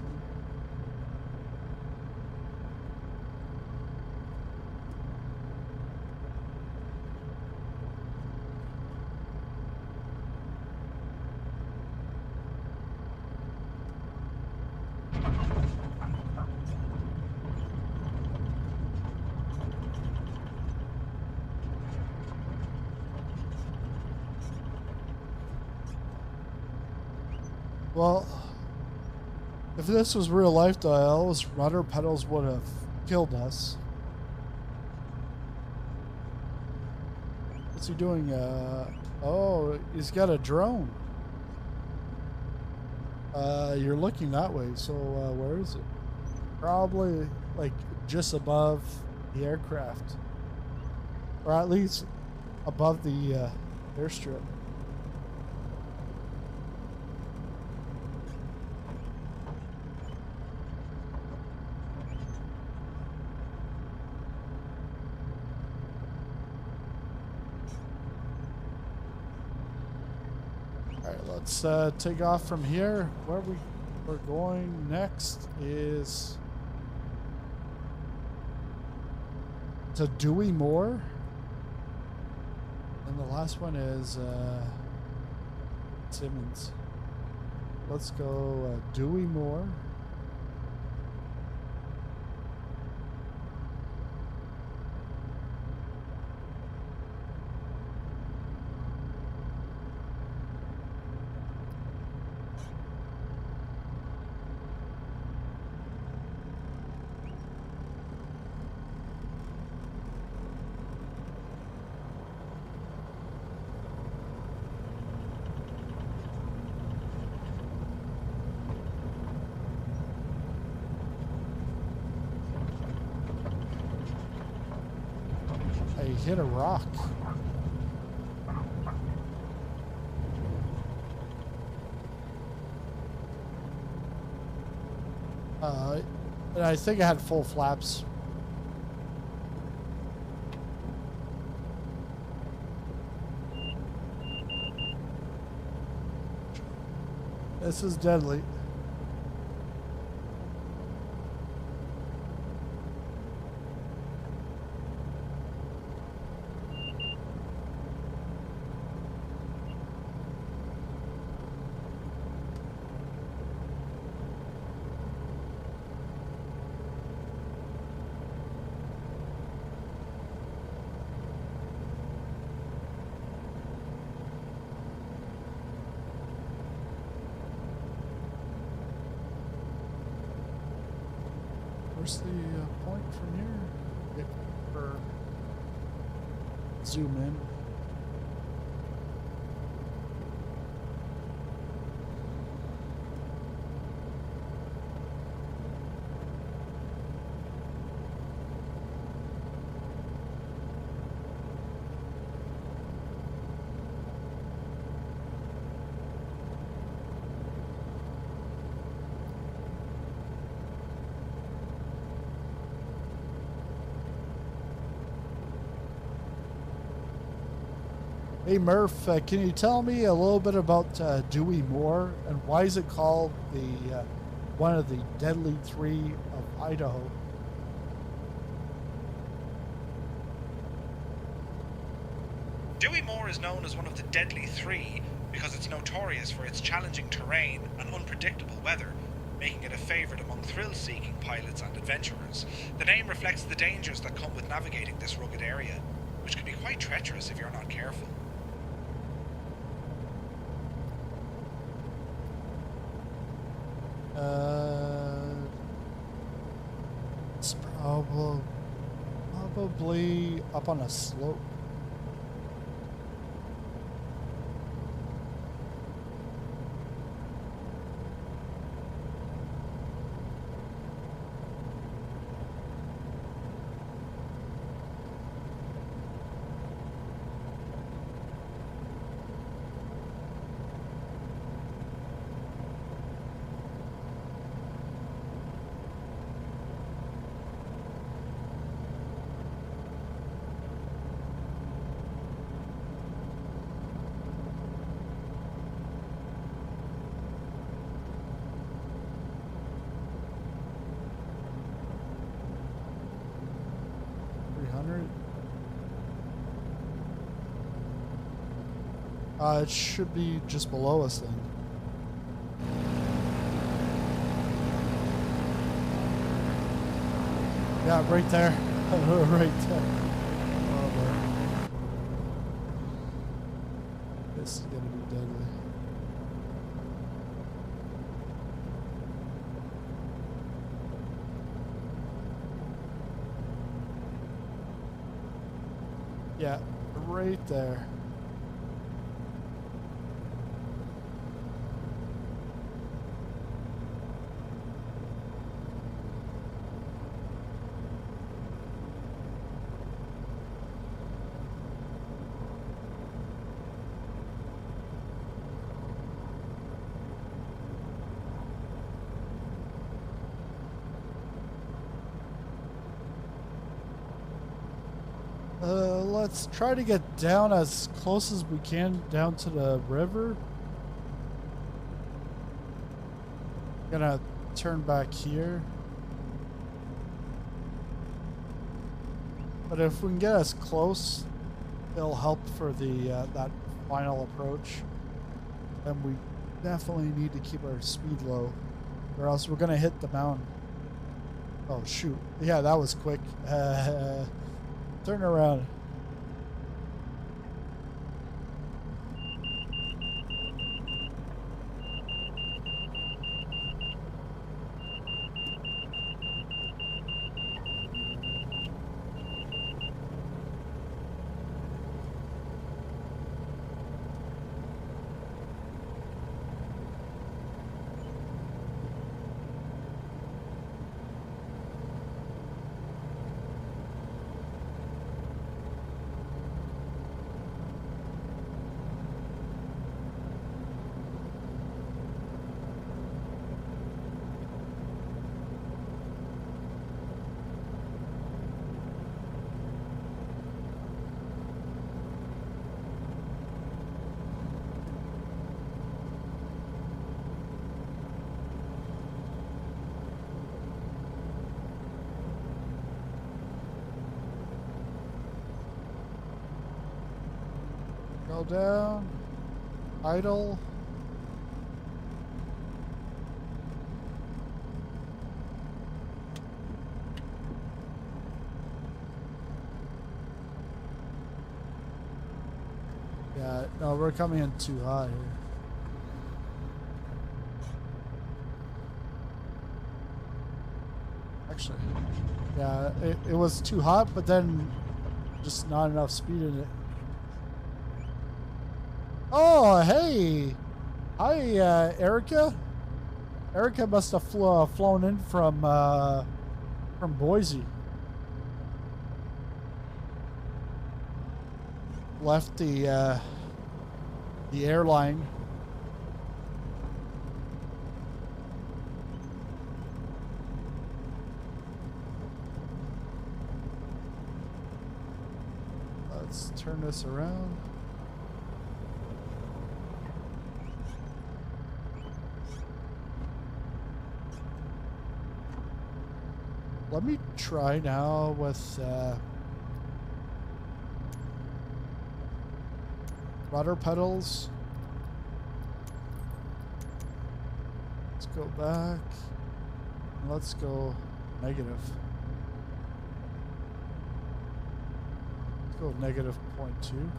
Well, if this was real life, those rudder pedals would have killed us. What's he doing? Oh, he's got a drone. You're looking that way, so where is it? Probably like just above the aircraft, or at least above the airstrip. Let's take off from here. Where we're going next is to Dewey Moore, and the last one is Simmons. Let's go Dewey Moore. Hit a rock. I think I had full flaps. This is deadly. Where's the point from here? Or zoom in. Hey Murph, can you tell me a little bit about Dewey Moor and why is it called the one of the deadly three of Idaho? Dewey Moor is known as one of the deadly three because it's notorious for its challenging terrain and unpredictable weather, making it a favourite among thrill-seeking pilots and adventurers. The name reflects the dangers that come with navigating this rugged area, which can be quite treacherous if you're not careful. It's probably up on a slope. It should be just below us then. Yeah, right there. Right there. Oh, boy. This is gonna be deadly. Yeah, right there. Let's try to get down as close as we can down to the river. Gonna turn back here. But if we can get as close, it'll help for the that final approach. And we definitely need to keep our speed low, or else we're gonna hit the mountain. Oh shoot! Yeah, that was quick. Turn around. Go down. Idle. Yeah, no, we're coming in too high here. Actually, yeah, it was too hot, but then just not enough speed in it. Oh, hey! Hi, Erica. Erica must have flown in from Boise. Left the airline. Let's turn this around. let me try now with rudder pedals. Let's go back. Let's go negative. Let's go negative 0.2.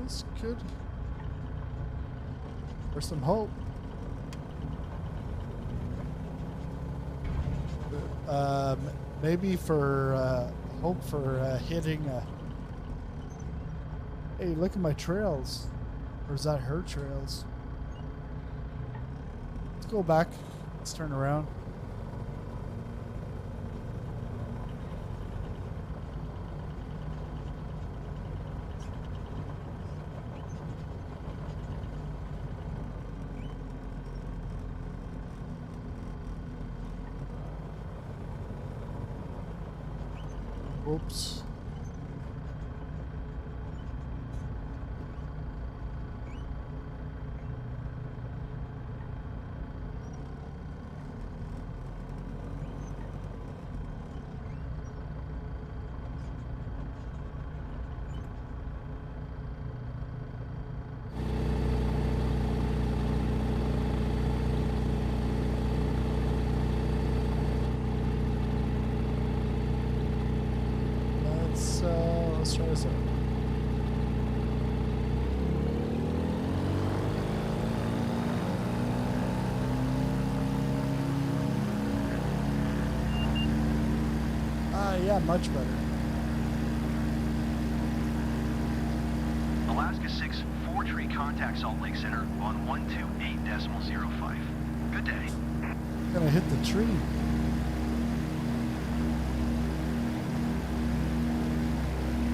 This could. There's some hope. Maybe for hope for hitting. Hey, look at my trails. Or is that her trails? Let's go back. Let's turn around. Oops. Let's try this out. Yeah, much better. Alaska 6, 4 tree contact Salt Lake Center on 128.05. Good day. I'm gonna hit the tree.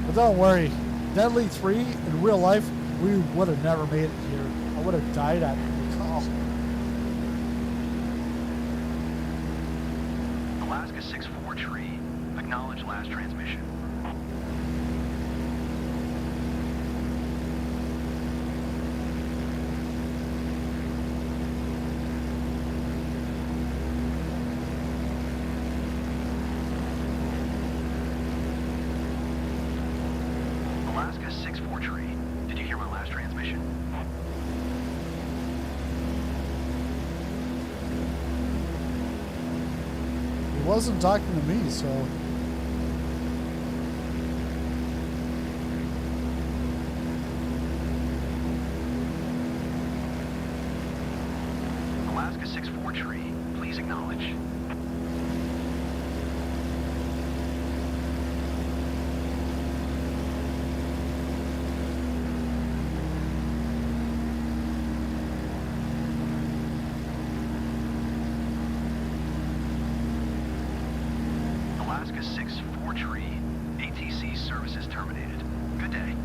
But don't worry, Deadly 3 in real life, we would have never made it here. I would have died at McCall. Alaska 6-4 tree. Acknowledge last transmission. Alaska 6-4 tree. Did you hear my last transmission? He wasn't talking to me, so... Alaska 6-4 tree. Please acknowledge. Alaska 6-4 tree. ATC services terminated. Good day.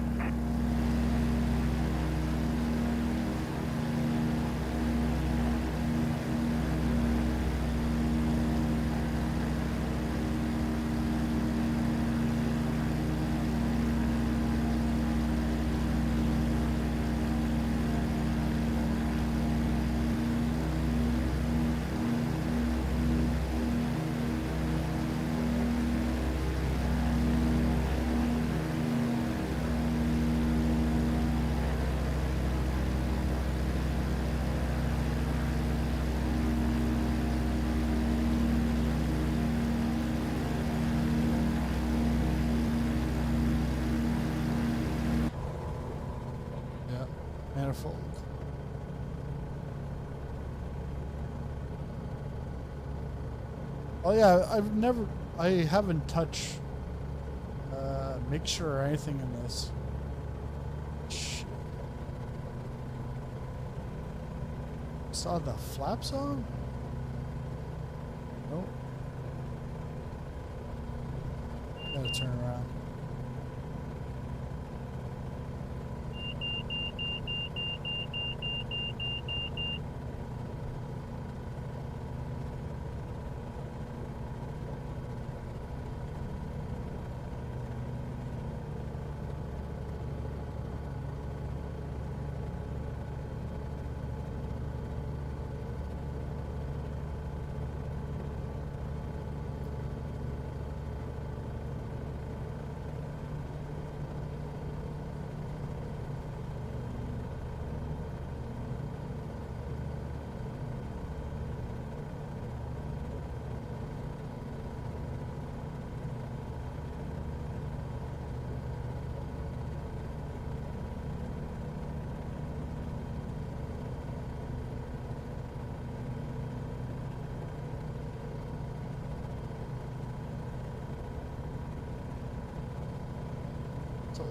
Yeah, manifold. Oh yeah, I haven't touched mixture or anything in this. Shit. Saw the flaps on? Nope. Gotta turn around.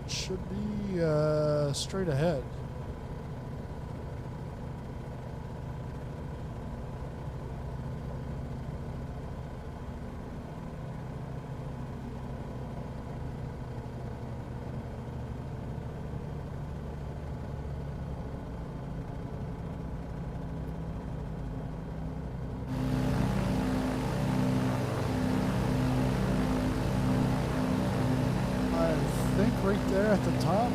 should be straight ahead. I think right there at the top.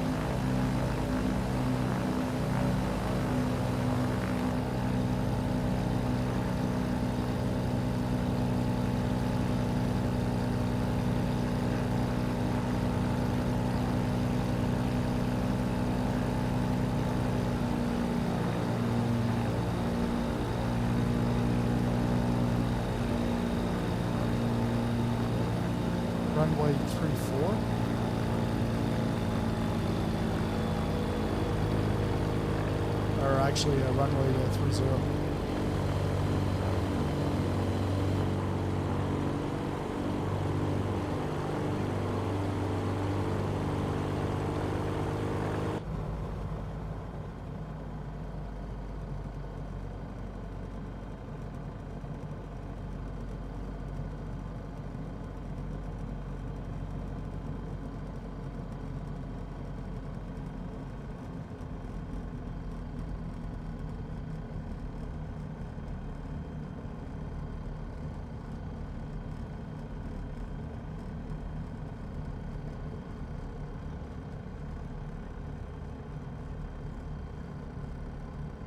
Runway 34. Or actually runway 30.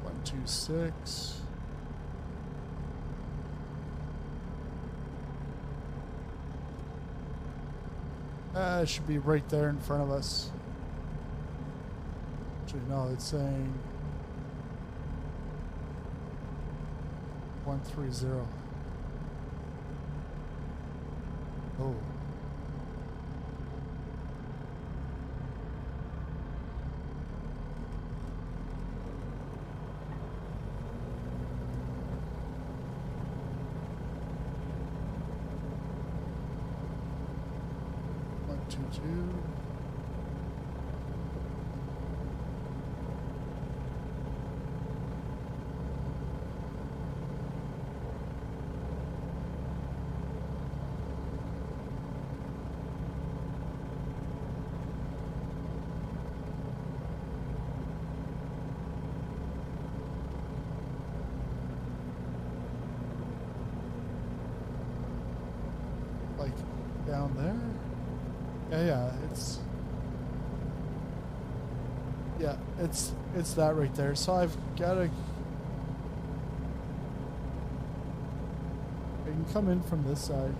One, two, six. It should be right there in front of us. Actually, no, it's saying 130. Oh. Two. Like down there? Yeah, it's that right there. So I've got to. I can come in from this side.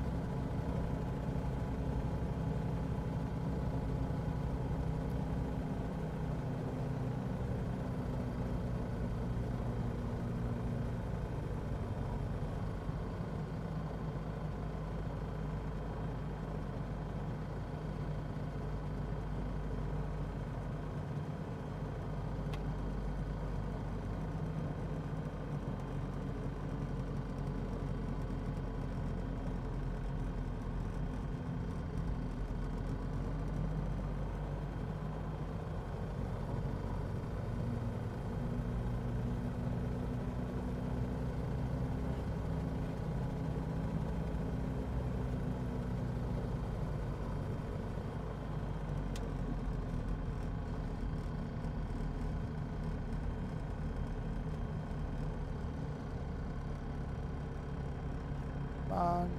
On.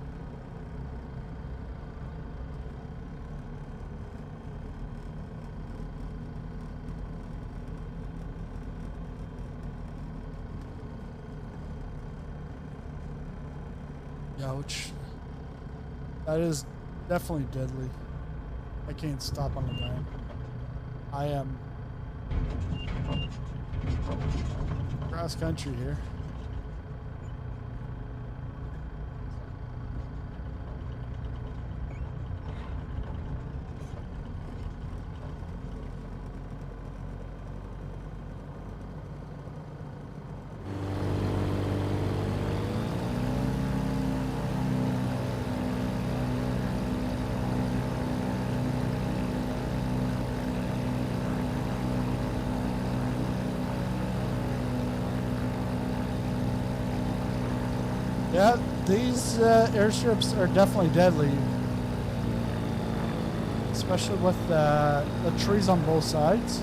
Ouch. That is definitely deadly. I can't stop on a dime. I am cross country here. Yeah, these airstrips are definitely deadly. Especially with the trees on both sides.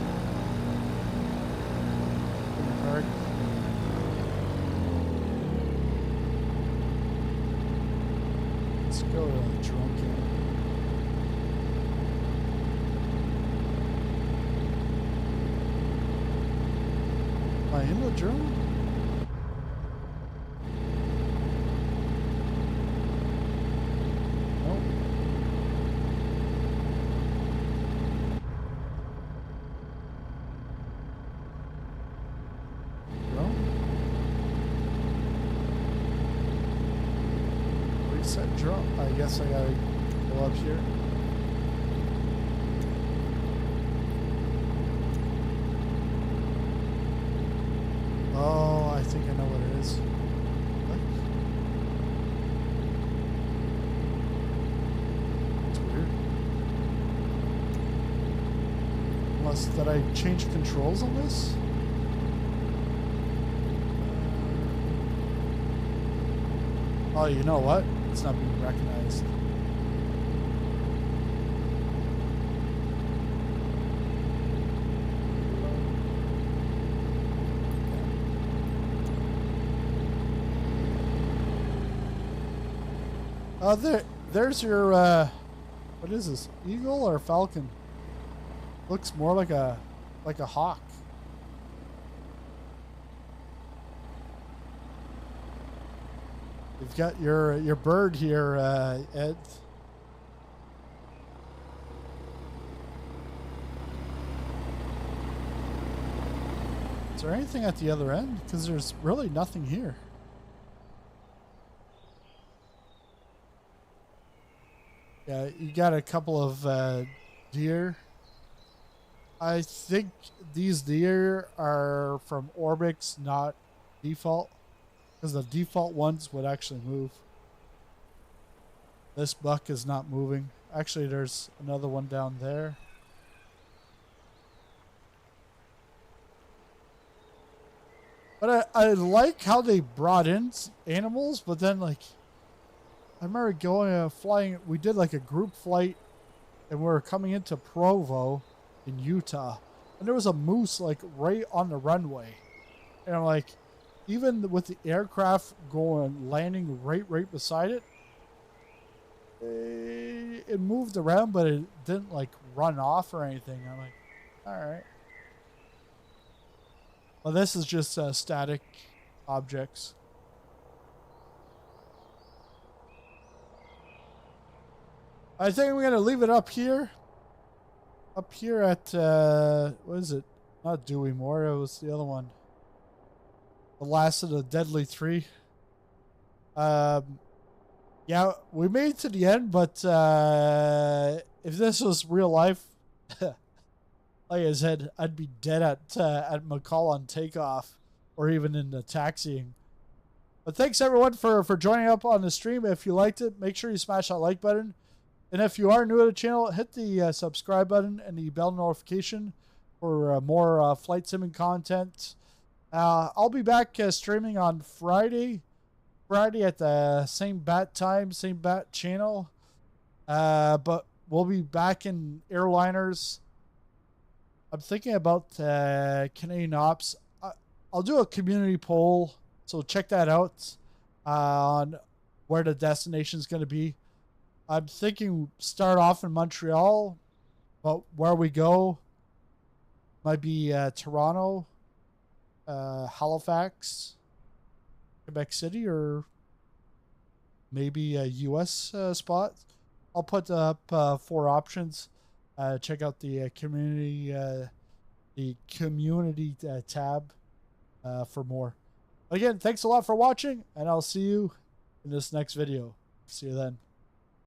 Let's go to the drone camp. Am I in the drone? Reset drone. I guess I gotta go up here. Oh, I think I know what it is. What? It's weird. Unless, did I change controls on this? Oh, you know what? It's not being recognized. There's your, what is this? Eagle or falcon? Looks more like a hawk. You've got your bird here, Ed. Is there anything at the other end? Because there's really nothing here. Yeah, you got a couple of deer. I think these deer are from Orbix, not default. Because the default ones would actually move. This buck is not moving. Actually, there's another one down there. But I like how they brought in animals, but then like I remember going flying. We did like a group flight, and we were coming into Provo in Utah, and there was a moose like right on the runway, and I'm like, even with the aircraft landing right beside it, it moved around, but it didn't like run off or anything. I'm like, all right. Well, this is just static objects. I think we're going to leave it up here. Up here at, what is it? Not Dewey Moore, it was the other one. The last of the Deadly Three. Yeah, we made it to the end, but if this was real life, like I said, I'd be dead at McCall on takeoff, or even in the taxiing. But thanks everyone for joining up on the stream. If you liked it, make sure you smash that like button. And if you are new to the channel, hit the subscribe button and the bell notification for more flight simming content. I'll be back streaming on Friday at the same bat time, same bat channel. But we'll be back in airliners. I'm thinking about Canadian Ops. I'll do a community poll, so check that out on where the destination is going to be. I'm thinking start off in Montreal, but where we go might be Toronto, Halifax, Quebec City, or maybe a U.S. Spot. I'll put up 4 options. Check out the community tab for more. Again, thanks a lot for watching, and I'll see you in this next video. See you then.